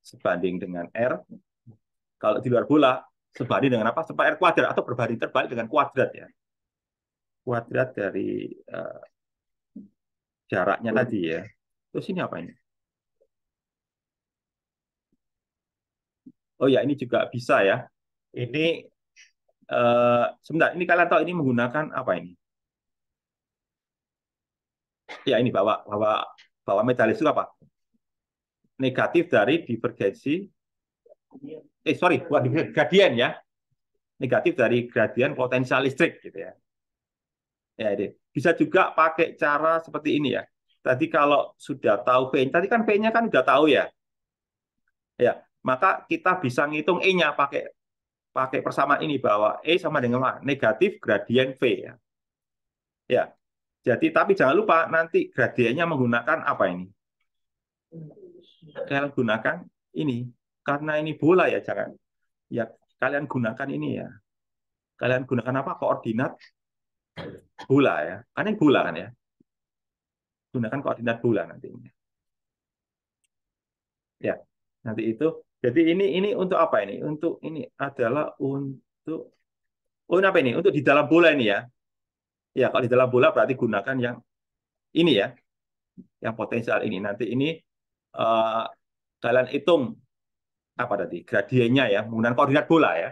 sebanding dengan R. Kalau di luar bola sebanding dengan apa? Sama R kuadrat atau berbanding terbalik dengan kuadrat ya. Kuadrat dari jaraknya tadi ya. Terus ini apa ini? Oh ya, ini juga bisa ya. Ini sebentar, ini kalian tahu ini menggunakan apa ini? Ya ini bahwa metalis itu apa? Negatif dari divergensi. Bukan gradien ya. Negatif dari gradien potensial listrik gitu ya. Ya ini. Bisa juga pakai cara seperti ini ya. Tadi kalau sudah tahu P, tadi kan P-nya kan sudah tahu ya. Ya, maka kita bisa ngitung E-nya pakai pakai persamaan ini bahwa E sama dengan apa? Negatif gradien V ya. Ya. Jadi tapi jangan lupa nanti gradiennya menggunakan apa ini? Kalian gunakan ini karena ini bola ya jangan ya kalian gunakan ini ya. Kalian gunakan apa? Koordinat bola ya. Kan ini bola kan ya. Gunakan koordinat bola nanti. Ya. Nanti itu jadi ini untuk apa ini? Untuk ini adalah untuk apa ini? Untuk di dalam bola ini ya. Ya, kalau di dalam bola berarti gunakan yang ini ya. Yang potensial ini. Nanti ini uh, kalian hitung apa tadi? Gradiennya ya, menggunakan koordinat bola ya.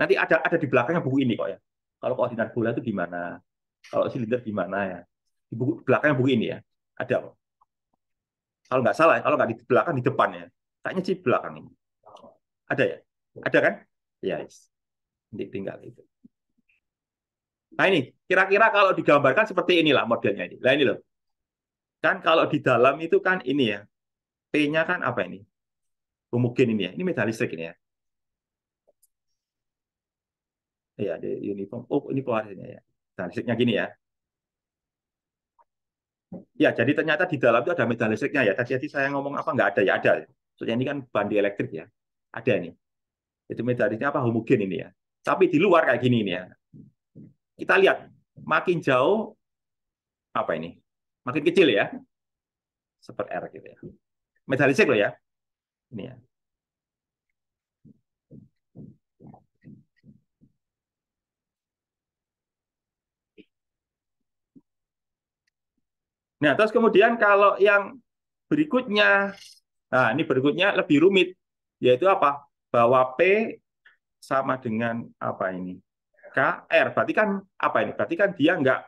Nanti ada di belakangnya buku ini kok ya. Kalau koordinat bola itu gimana? Kalau silinder gimana ya? Di buku belakangnya buku ini ya. Ada kok. Kalau nggak salah, kalau nggak di belakang di depannya. Kayaknya sih belakang ini. Ada ya? Ada kan? Ya, yes. Nanti tinggal itu. Nah ini, kira-kira kalau digambarkan seperti inilah modelnya ini. Nah ini loh. Kan kalau di dalam itu kan ini ya. P-nya kan apa ini? Homogen ini ya. Ini medan listrik ini ya. Ya, di uniform. Oh, ini polarisnya ya. Medan listriknya gini ya. Ya, jadi ternyata di dalam itu ada medan listriknya ya. Tadi saya ngomong apa nggak ada ya? Ada. Soalnya ini kan bandi elektrik ya. Ada ini. Itu medan listriknya apa? Homogen ini ya. Tapi di luar kayak gini ini ya. Kita lihat. Makin jauh, apa ini? Makin kecil ya. Seperti R gitu ya. Medan listrik loh ya. Ini ya. Nah, terus kemudian kalau yang berikutnya, nah ini berikutnya lebih rumit, yaitu apa? Bahwa P sama dengan apa ini? KR, berarti kan apa ini? Berarti kan dia nggak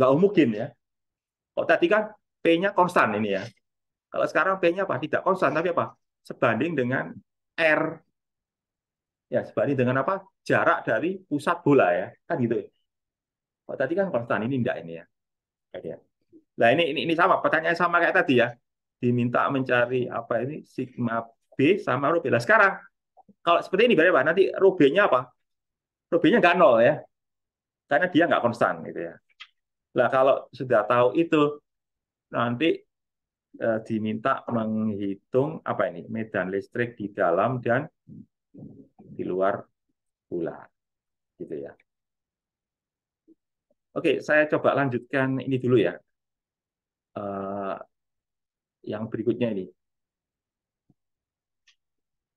homogen ya. Kok tadi kan P-nya konstan ini ya. Kalau sekarang P-nya apa? Tidak konstan, tapi apa? Sebanding dengan R. Ya, sebanding dengan apa? Jarak dari pusat bola ya. Kan gitu. Kok tadi kan konstan, ini enggak ini ya. Nah, ini sama, pertanyaan sama kayak tadi ya. Diminta mencari apa ini sigma B sama rho B. Nah, sekarang kalau seperti ini berarti apa? Nanti rho B-nya apa? Rho B-nya nggak nol ya. Karena dia nggak konstan gitu ya. Nah, kalau sudah tahu itu nanti diminta menghitung apa ini? Medan listrik di dalam dan di luar bola gitu ya. Oke, saya coba lanjutkan ini dulu ya. Yang berikutnya ini.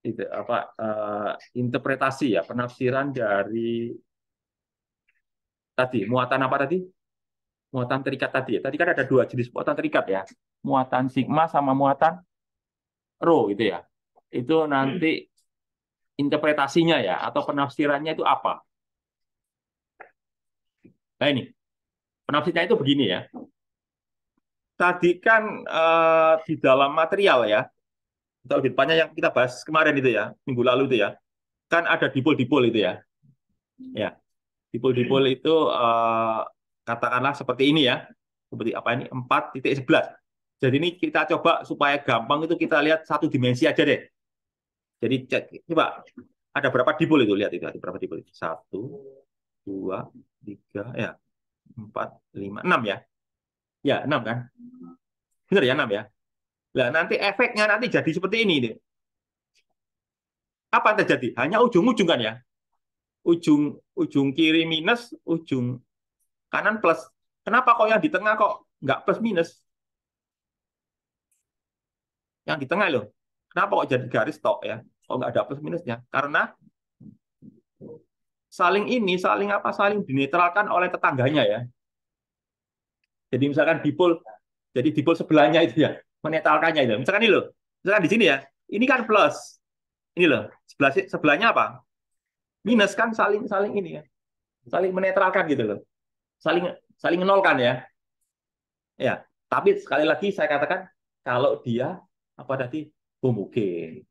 Itu apa interpretasi ya, penafsiran dari tadi muatan apa tadi? Muatan terikat tadi ya. Tadi kan ada dua jenis muatan terikat ya. Muatan sigma sama muatan rho gitu ya. Itu nanti interpretasinya ya atau penafsirannya itu apa? Nah ini, penafsirannya itu begini ya. Tadi kan di dalam material ya, atau lebih tepatnya yang kita bahas kemarin itu ya, minggu lalu itu ya, kan ada dipol-dipol itu ya. Ya, dipol-dipol itu katakanlah seperti ini ya. Seperti apa ini? 4.11. Jadi ini kita coba supaya gampang itu kita lihat satu dimensi aja deh. Jadi coba ada berapa dipol itu, lihat itu ada berapa dipol itu. 1, 2, 3, ya 4, 5, 6 ya. Ya, 6 kan. Benar ya 6 ya. Nah, nanti efeknya nanti jadi seperti ini nih. Apa yang terjadi? Hanya ujung-ujung kan ya. Ujung ujung kiri minus, ujung kanan plus. Kenapa kok yang di tengah kok nggak plus minus? Yang di tengah loh. Kenapa kok jadi garis tok ya? Kok nggak ada plus minusnya? Karena saling dinetralkan oleh tetangganya ya. Jadi misalkan dipol, jadi dipol sebelahnya itu ya, menetralkannya itu. Misalkan ini loh, misalkan di sini ya, ini kan plus, ini loh, sebelahnya apa? Minus kan saling saling ini ya, saling menetralkan gitu loh, saling saling menolkan ya. Ya, tapi sekali lagi saya katakan kalau dia apa tadi homogen.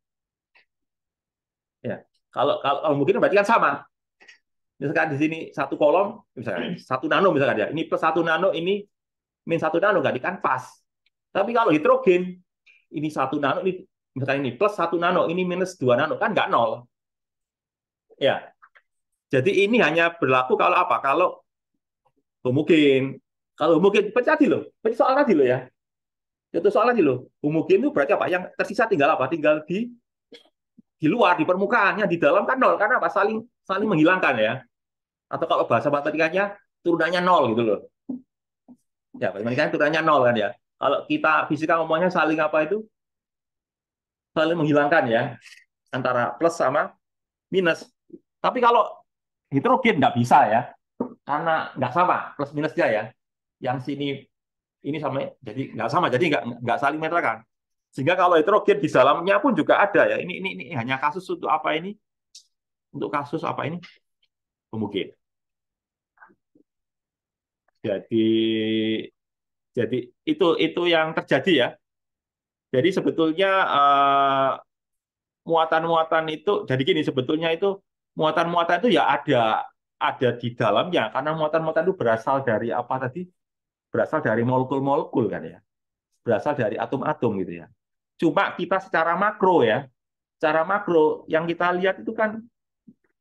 Ya, kalau homogen berarti kan sama. Misalkan di sini satu kolom, misalkan 1 nano misalkan ya, ini plus 1 nano, ini min 1 nano, ganti kan pas. Tapi kalau hidrogen, ini 1 nano, ini misalkan ini plus 1 nano, ini minus 2 nano, kan nggak nol. Ya, jadi ini hanya berlaku kalau apa? Kalau homogen. Kalau homogen, tadi loh, soal tadi loh ya. Itu soal tadi loh. Homogen itu berarti apa? Yang tersisa tinggal apa? Tinggal di luar, di permukaan. Yang di dalam kan nol. Karena apa? Saling saling menghilangkan ya. Atau kalau bahasa matematikanya turunannya nol gitu loh. Ya, matematikanya turunannya nol kan ya. Kalau kita fisika ngomongnya saling apa itu? Saling menghilangkan ya. Antara plus sama minus. Tapi kalau hidrogen nggak bisa ya. Karena nggak sama plus minusnya ya. Yang sini ini sama, jadi nggak sama, jadi nggak saling menetralkan. Sehingga kalau hidrogen di dalamnya pun juga ada ya. Ini hanya kasus untuk apa ini? Untuk kasus apa ini? Homogen. Jadi jadi itu yang terjadi ya. Jadi sebetulnya muatan-muatan itu jadi gini, sebetulnya itu muatan-muatan itu ya ada di dalamnya karena muatan-muatan itu berasal dari apa tadi? Berasal dari molekul-molekul kan ya. Berasal dari atom-atom gitu ya. Cuma kita secara makro ya, secara makro yang kita lihat itu kan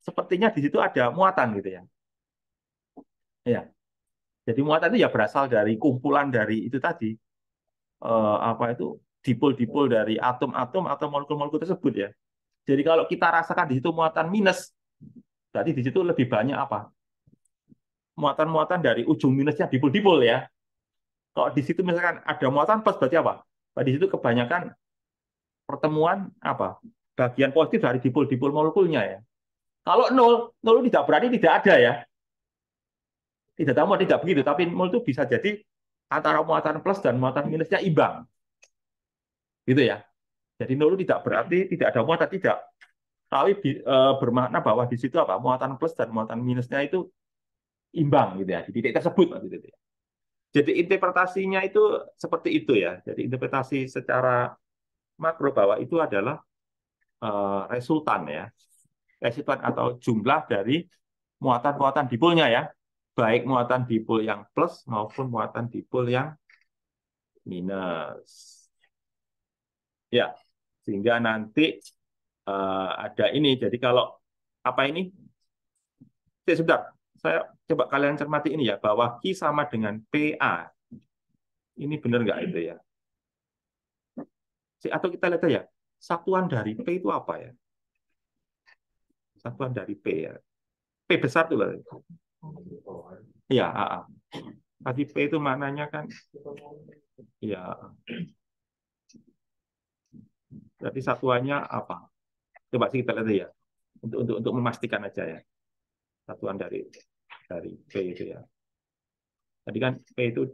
sepertinya di situ ada muatan gitu ya. Ya. Jadi muatan itu ya berasal dari kumpulan dari itu tadi apa itu dipol-dipol dari atom-atom atau molekul-molekul tersebut ya. Jadi kalau kita rasakan di situ muatan minus, berarti di situ lebih banyak apa? Muatan-muatan dari ujung minusnya dipol-dipol ya. Kalau di situ misalkan ada muatan plus berarti apa? Di situ kebanyakan pertemuan apa? Bagian positif dari dipol-dipol molekulnya ya. Kalau nol, nol tidak berarti tidak ada ya. Tidak tahu tidak begitu, tapi nol itu bisa jadi antara muatan plus dan muatan minusnya imbang. Gitu ya. Jadi nol tidak berarti tidak ada muatan, tidak. Tapi bermakna bahwa di situ apa? Muatan plus dan muatan minusnya itu imbang gitu ya, di titik tersebut gitu ya. Jadi interpretasinya itu seperti itu ya. Jadi interpretasi secara makro bahwa itu adalah resultan ya. Resultan atau jumlah dari muatan-muatan dipolnya ya. Baik muatan dipol yang plus maupun muatan dipol yang minus. Ya, sehingga nanti ada ini. Jadi kalau apa ini? Sebentar, saya coba kalian cermati ini ya, bahwa Q sama dengan PA. Ini benar nggak itu ya? Atau kita lihat ya, satuan dari P itu apa ya? Satuan dari P ya. P besar tuh lah. Iya, tadi P itu maknanya kan, ya. Berarti satuannya apa? Coba sih kita lihat ya, untuk memastikan aja ya. Satuan dari P itu ya. Tadi kan P itu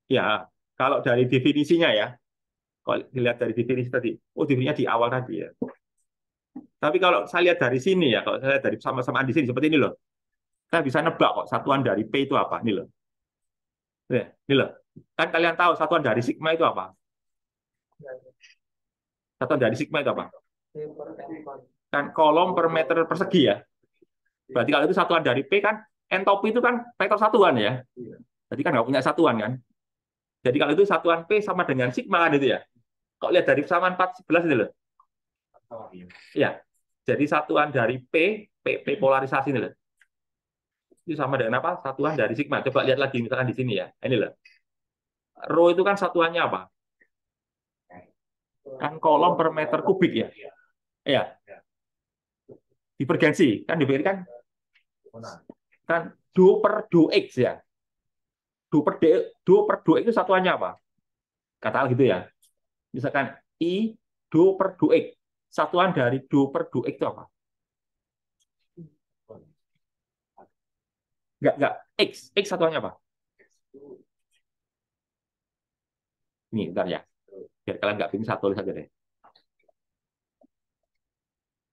ya, kalau dari definisinya ya, kalau dilihat dari definisi tadi, oh definisinya di awal tadi ya. Tapi kalau saya lihat dari sini ya, kalau saya lihat dari sama-sama di sini seperti ini loh, saya bisa nebak kok satuan dari P itu apa. Ini loh. Ini loh. Kan kalian tahu satuan dari sigma itu apa? Satuan dari sigma itu apa? Kan kolom per meter persegi ya. Berarti kalau itu satuan dari P kan, entropi itu kan vektor satuan ya. Jadi kan nggak punya satuan kan. Jadi kalau itu satuan P sama dengan sigma kan itu ya. Kok lihat dari persamaan 411 ini loh. Ya. Jadi satuan dari P polarisasi ini loh. itu sama dengan apa? Satuan dari sigma. Coba lihat lagi misalkan di sini ya. Ini loh. Rho itu kan satuannya apa? Kan kolom per meter kubik ya. Iya. Divergensi kan diberi kan do per do x ya. Do per do x itu satuannya apa? Katakan gitu ya. Misalkan I do per do x. Satuan dari do per do x itu apa? Enggak. X satuannya apa? Ini, bentar ya. Biar kalian nggak bingung, satu tulis saja deh.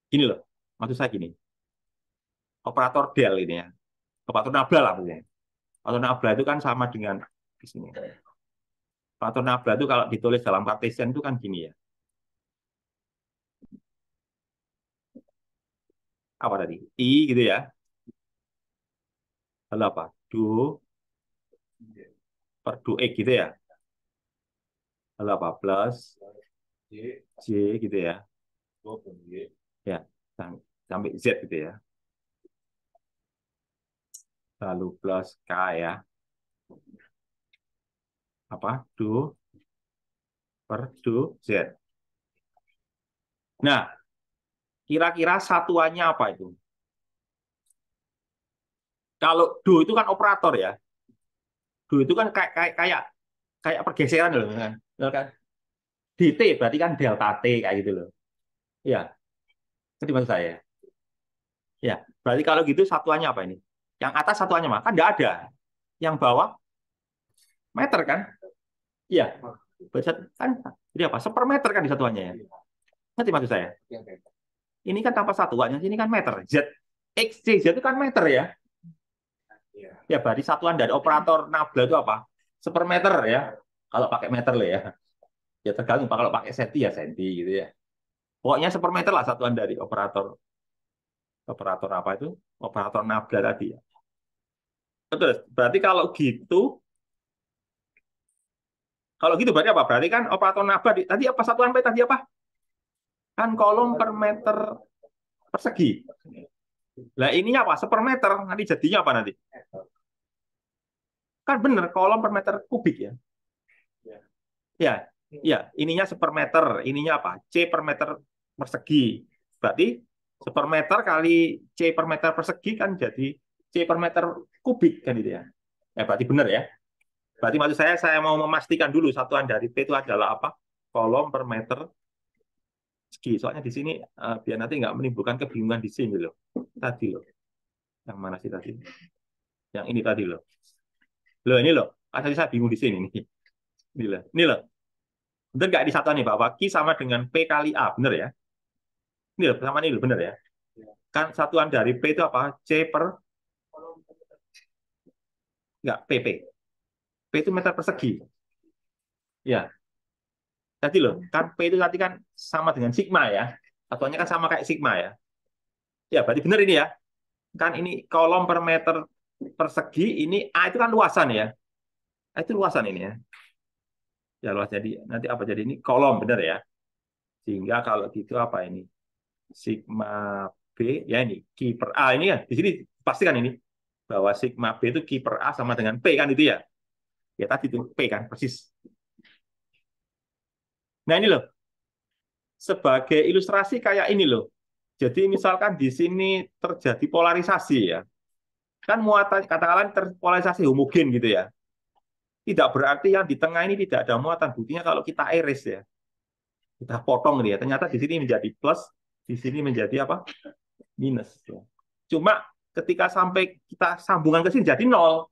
Gini loh, maksud saya gini. Operator del ini ya. Operator nabla lah maksudnya. Operator nabla itu kan sama dengan di sini. Operator nabla itu kalau ditulis dalam Cartesian itu kan gini ya. Apa tadi? I gitu ya. Lalu apa? Do per do X gitu ya. Lalu apa? Plus J gitu ya. Ya, sampai Z gitu ya. Lalu plus K ya. Apa? Do per do Z. Nah, kira-kira satuannya apa itu? Kalau do itu kan operator ya. Do itu kan kayak pergeseran loh kan. Kan dt berarti kan delta t kayak gitu loh. Ya, itu maksud saya. Ya, berarti kalau gitu satuannya apa ini? Yang atas satuannya mah kan enggak ada. Yang bawah meter kan? Iya. Kan jadi apa? Sepermeter kan di satuannya ya. Ngerti maksud saya? Ini kan tanpa satuannya, ini kan meter. Z X Z itu kan meter ya. Ya, berarti satuan dari operator nabla itu apa? Sepermeter ya. Kalau pakai meter lah ya. Ya tergantung kalau pakai senti ya senti gitu ya. Pokoknya sepermeter lah satuan dari operator apa itu? Operator nabla tadi ya. Betul. Berarti kalau gitu berarti apa? Berarti kan operator nabla tadi apa satuan P tadi apa? Kan kolom per meter persegi. Nah, ininya apa? Sepermeter. Nanti jadinya apa nanti? Kan bener kolom per meter kubik ya. Ya, ya, ininya sepermeter, ininya apa? C per meter persegi. Berarti sepermeter kali C per meter persegi kan jadi C per meter kubik kan itu ya. Ya berarti benar ya. Berarti maksud saya mau memastikan dulu satuan dari P itu adalah apa? Kolom per meter persegi. Soalnya di sini biar nanti nggak menimbulkan kebingungan di sini loh. Tadi loh. Yang mana sih tadi? Yang ini tadi loh. Loh ini loh. Tadi saya bingung di sini nih. Ini loh. Ini loh. Benar nggak di satuan nih bahwa Q sama dengan P kali A, benar ya? Ini loh, sama ini loh, benar ya? Kan satuan dari P itu apa? C per nggak PP. P itu meter persegi. Ya, tadi loh, kan P itu tadi kan sama dengan sigma ya. Satuannya kan sama kayak sigma ya. Ya, berarti benar ini ya. Kan ini kolom per meter persegi, ini A itu kan luasan ya. A itu luasan ini ya. Ya luas jadi nanti apa jadi ini kolom benar ya. Sehingga kalau gitu apa ini? Sigma B ya ini Q per A ini ya. Di sini pastikan ini bahwa sigma B itu Q per A sama dengan P kan itu ya. Ya tadi itu P kan persis. Nah ini loh. Sebagai ilustrasi kayak ini loh. Jadi misalkan di sini terjadi polarisasi ya. Kan muatan katakanlah terpolarisasi homogen gitu ya. Tidak berarti yang di tengah ini tidak ada muatan. Buktinya kalau kita iris ya. Kita potong dia. Ternyata di sini menjadi plus, di sini menjadi apa? Minus. Ya. Cuma ketika sampai kita sambungan ke sini jadi nol.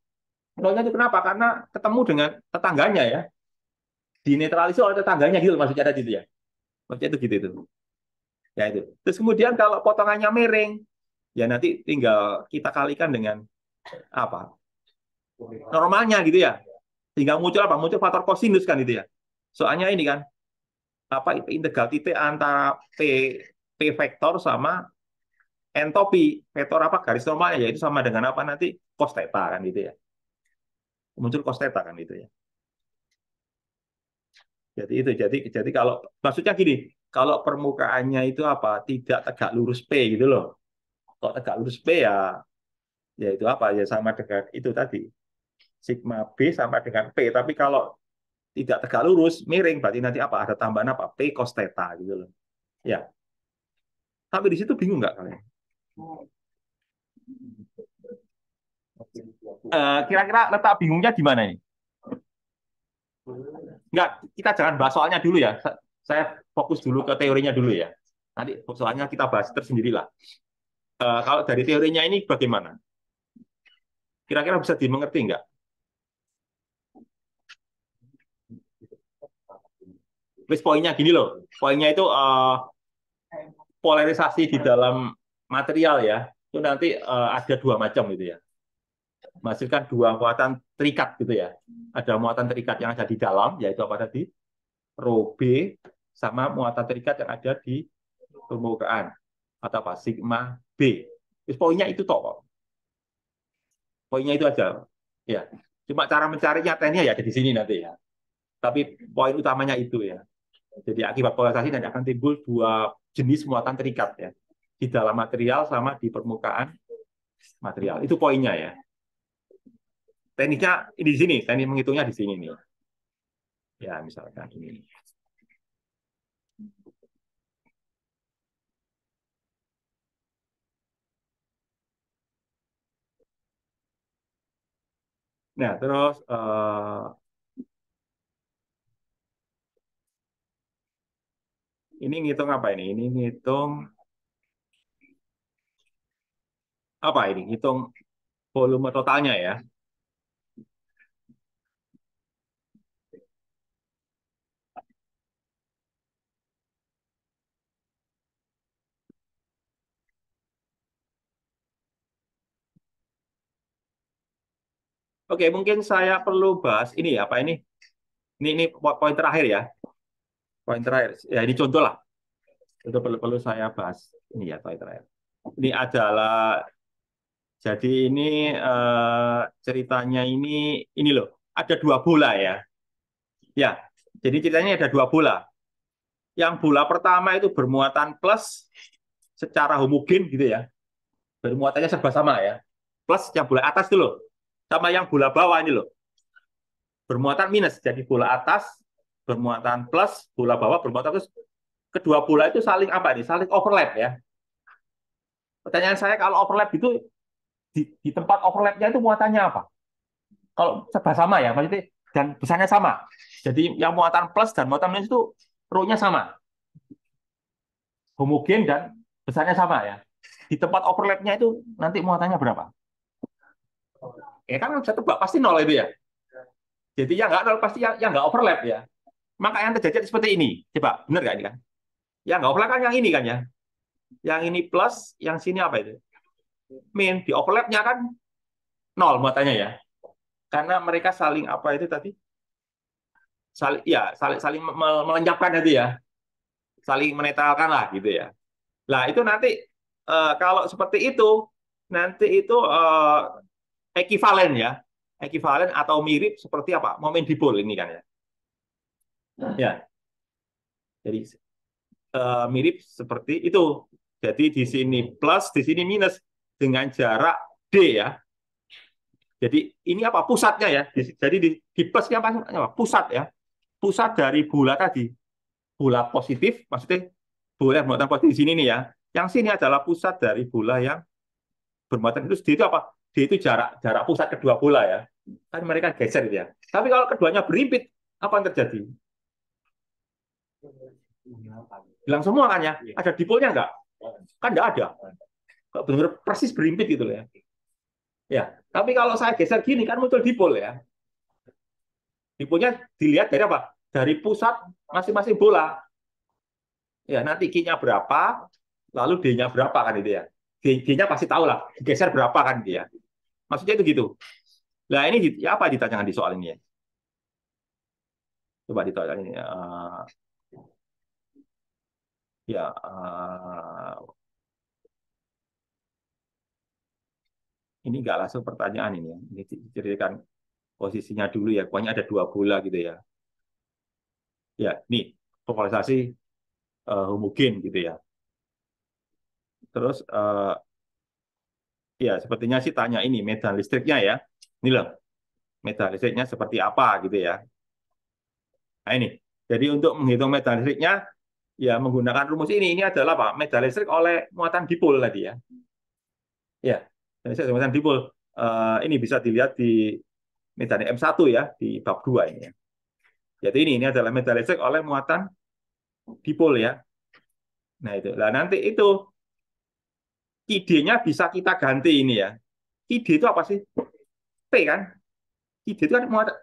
Nolnya itu kenapa? Karena ketemu dengan tetangganya ya. Dinetralisir oleh tetangganya gitu maksudnya ada gitu ya. Maksudnya itu gitu itu. Ya itu. Terus kemudian kalau potongannya miring, ya nanti tinggal kita kalikan dengan apa? Normalnya gitu ya. Tinggal muncul apa? Muncul faktor kosinus kan itu ya. Soalnya ini kan apa integral titik antara p vektor sama entopi vektor apa garis normalnya yaitu sama dengan apa nanti cos theta kan gitu ya. Muncul cos theta kan itu ya. Jadi itu jadi kalau maksudnya gini, kalau permukaannya itu apa tidak tegak lurus P gitu loh. Kalau tegak lurus P ya Yaitu apa? Ya sama dengan itu tadi. Sigma B sama dengan P. Tapi kalau tidak tegak lurus, miring, berarti nanti apa? Ada tambahan apa? P cos theta gitu loh. Ya. Tapi di situ bingung nggak kalian? Kira-kira letak bingungnya di mana ini? Enggak, kita jangan bahas soalnya dulu ya. Saya fokus dulu ke teorinya dulu ya. Nanti soalnya kita bahas tersendirilah. Kalau dari teorinya ini bagaimana? Kira-kira bisa dimengerti nggak? Terus poinnya gini loh. Poinnya itu polarisasi di dalam material ya. Itu nanti ada dua macam gitu ya. Menghasilkan dua muatan terikat gitu ya. Ada muatan terikat yang ada di dalam, yaitu apa tadi? Rho B, sama muatan terikat yang ada di permukaan atau apa? Sigma B. Terus poinnya itu toh. Poinnya itu aja. Ya. Cuma cara mencarinya tekniknya ya ada di sini nanti ya. Tapi poin utamanya itu ya. Jadi akibat polarisasi nanti akan timbul dua jenis muatan terikat ya. Di dalam material sama di permukaan material. Itu poinnya ya. Tekniknya ini di sini, teknik menghitungnya di sini nih. Ya, misalkan ini. Nah, terus ini ngitung apa ini? Ini ngitung apa ini? Ngitung volume totalnya ya. Oke, mungkin saya perlu bahas ini apa ini? Ini poin terakhir ya. Poin terakhir. Ya, ini contoh lah. Itu perlu saya bahas. Ini ya poin terakhir. Ini adalah jadi ini ceritanya ini loh. Ada dua bola ya. Ya. Jadi ceritanya ada dua bola. Yang bola pertama itu bermuatan plus secara homogen gitu ya. Bermuatannya serba sama ya. Plus yang bola atas itu loh. Sama yang bola bawah ini loh. Bermuatan minus. Jadi bola atas bermuatan plus, bola bawah bermuatan plus. Kedua bola itu saling apa nih? Saling overlap ya. Pertanyaan saya kalau overlap itu di tempat overlapnya itu muatannya apa? Kalau serba sama ya, maksudnya dan besarnya sama. Jadi yang muatan plus dan muatan minus itu rho-nya sama, homogen dan besarnya sama ya. Di tempat overlapnya itu nanti muatannya berapa? Ya kan bisa tebak pasti nol itu ya. Jadi yang nggak nol pasti yang nggak overlap ya. Maka yang terjadi seperti ini. Coba benar nggak ini kan? Yang nggak overlap kan yang ini kan ya. Yang ini plus, yang sini apa itu? Min. Di overlapnya kan nol muatannya ya. Karena mereka saling apa itu tadi? Saling ya saling melenyapkan itu ya. Saling menetralkan lah gitu ya. Nah, itu nanti kalau seperti itu nanti itu ekivalen ya. Ekivalen atau mirip seperti apa? Momen dipol ini kan ya. Ya. Jadi mirip seperti itu. Jadi di sini plus, di sini minus dengan jarak D ya. Jadi ini apa? Pusatnya ya. Jadi di plusnya apa? Pusat ya. Pusat dari bola tadi. Bola positif, maksudnya bola yang bermuatan positif di sini nih ya. Yang sini adalah pusat dari bola yang bermuatan itu. D itu apa? D itu jarak jarak pusat kedua bola ya. Kan mereka geser gitu ya. Tapi kalau keduanya berimpit, apa yang terjadi? Hilang semua kan ya? Ada dipolnya nggak? Kan nggak ada. Kok benar-benar persis berimpit gitu loh ya. Ya, tapi kalau saya geser gini kan muncul dipol ya. Dipolnya dilihat dari apa? Dari pusat masing-masing bola. Ya, nanti Q-nya berapa, lalu D-nya berapa kan itu ya. D-nya pasti tahu lah, geser berapa kan dia. Maksudnya itu gitu. Nah, ini ya apa ditanyakan di soal ini ya? Coba ditanya ini. Ya, ini nggak langsung pertanyaan ini ya. Ini diceritakan posisinya dulu ya. Pokoknya ada dua bola gitu ya. Ya, nih polarisasi homogen gitu ya. Terus Ya, sepertinya sih tanya ini medan listriknya ya. Ini loh, medan listriknya seperti apa gitu ya. Nah ini. Jadi untuk menghitung medan listriknya, ya menggunakan rumus ini. Ini adalah apa? Medan listrik oleh muatan dipol tadi ya. Ya, medan listrik oleh muatan dipol. Ini bisa dilihat di medan M1 ya, di bab 2 ini ya. Jadi ini adalah medan listrik oleh muatan dipol ya. Nah itu. Nah nanti itu ide-nya bisa kita ganti ini ya. Ide itu apa sih? P kan? Ide itu kan muatan.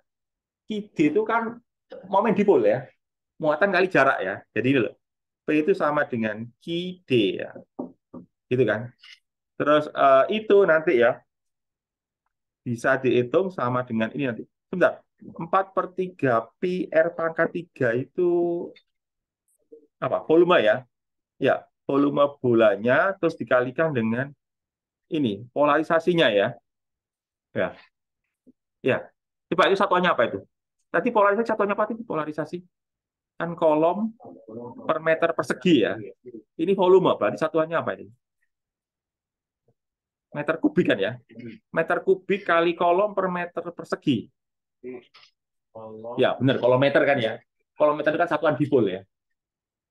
Ide itu kan momen dipol ya. Muatan kali jarak ya. Jadi ini loh. P itu sama dengan QD ya. Gitu kan. Terus itu nanti ya bisa dihitung sama dengan ini nanti. Sebentar. 4/3 pi R pangkat 3 itu apa? Volume ya. Ya, volume bolanya terus dikalikan dengan ini polarisasinya ya. Ya, ya. Coba itu satuannya apa itu? Tadi polarisasi satuannya apa itu? Polarisasi kan kolom per meter persegi ya. Ini volume berarti satuannya apa ini? Meter kubik kan ya? Meter kubik kali kolom per meter persegi. Ya, benar. Kolometer kan ya. Kolometer itu kan satuan dipol ya.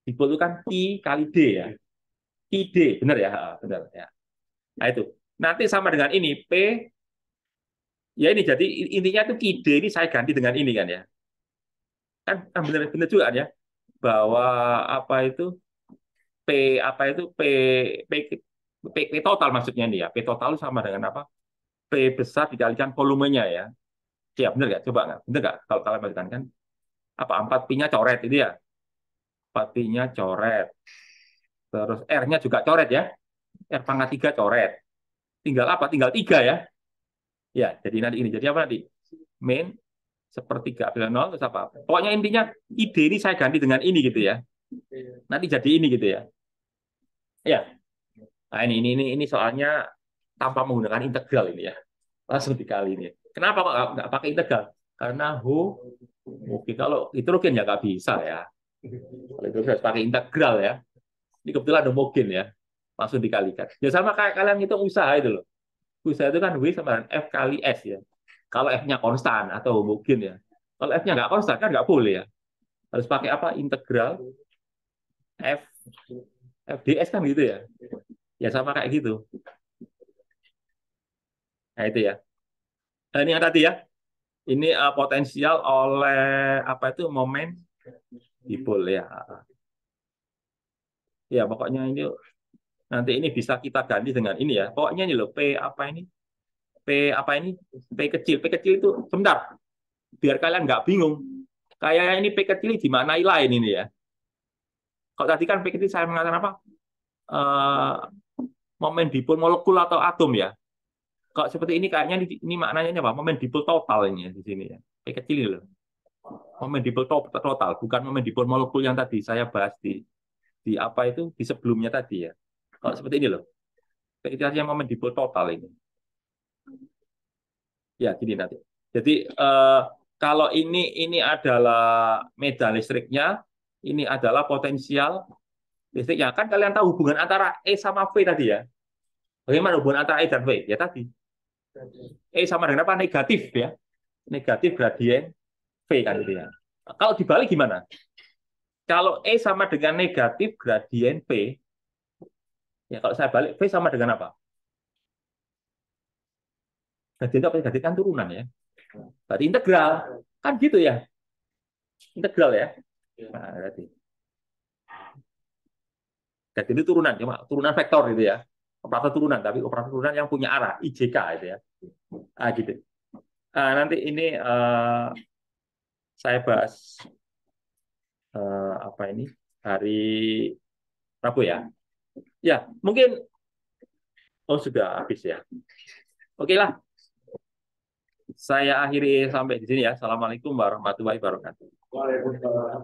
Dipol itu kan I kali D ya. ID, benar ya? Benar ya. Nah itu. Nanti sama dengan ini P. Ya ini jadi intinya itu ID ini saya ganti dengan ini kan ya. Kan benar-benar juga kan ya. Bahwa apa itu P apa itu P P total maksudnya ini ya. P total sama dengan apa? P besar dikalikan volumenya ya. Ya benar nggak? Coba nggak? Benar nggak? Kalau kalian masukkan kan apa 4 pi-nya coret itu ya. 4 pi-nya coret. Terus R-nya juga coret ya. R pangkat 3 coret. Tinggal apa? Tinggal 3 ya. Ya, jadi nanti ini. Jadi apa nanti? Main sepertiga epsilon nol terus apa? Pokoknya intinya ide ini saya ganti dengan ini gitu ya. Nanti jadi ini gitu ya. Ya. Nah, ini soalnya tanpa menggunakan integral ini ya. Langsung dikali ini. Kenapa kok nggak pakai integral? Karena mungkin kalau hidrogen ya nggak bisa ya. Kalau hidrogen harus pakai integral ya. Ini kebetulan homogen ya. Langsung dikalikan. Ya sama kayak kalian ngitung usaha itu loh. Usaha itu kan W sama dengan F kali S ya. Kalau F-nya konstan atau homogen ya. Kalau F-nya nggak konstan kan nggak boleh ya. Harus pakai apa? Integral F FDS kan gitu ya. Ya sama kayak gitu. Nah itu ya. Nah, ini yang tadi ya. Ini potensial oleh apa itu momen dipol ya. Ya pokoknya ini nanti ini bisa kita ganti dengan ini ya. Pokoknya ini loh P apa ini? P apa ini? P kecil. P kecil itu sebentar. Biar kalian nggak bingung. Kayak ini P kecil dimaknai lain ini ya. Kalau tadi kan P kecil saya mengatakan apa? Eh, momen dipol molekul atau atom ya. Kalau seperti ini kayaknya ini maknanya apa? Momen dipol total ini ya di sini ya. P kecil ini loh. Momen dipol total, bukan momen dipol molekul yang tadi saya bahas di apa itu di sebelumnya tadi ya. Kalau seperti ini loh. P kecil artinya momen dipol total ini. Ya, gini nanti. Jadi kalau ini adalah medan listriknya, ini adalah potensial listriknya. Kan kalian tahu hubungan antara E sama V tadi ya. Bagaimana hubungan antara E dan V? Ya tadi. E sama dengan apa? Negatif ya. Negatif gradien V kan gitu ya. Kalau dibalik gimana? Kalau E sama dengan negatif gradien V, ya kalau saya balik V sama dengan apa? Gradien itu apa? Gradien kan turunan ya. Berarti integral. Kan gitu ya. Integral ya. Nah, berarti. Gradien itu turunan, cuma turunan vektor gitu ya. Operator turunan, tapi operator turunan yang punya arah, IJK itu ya. Ah, gitu. Nanti ini saya bahas apa ini hari Rabu ya. Ya, mungkin sudah habis ya. Oke lah, saya akhiri sampai di sini ya. Assalamualaikum warahmatullahi wabarakatuh. Waalaikumsalam.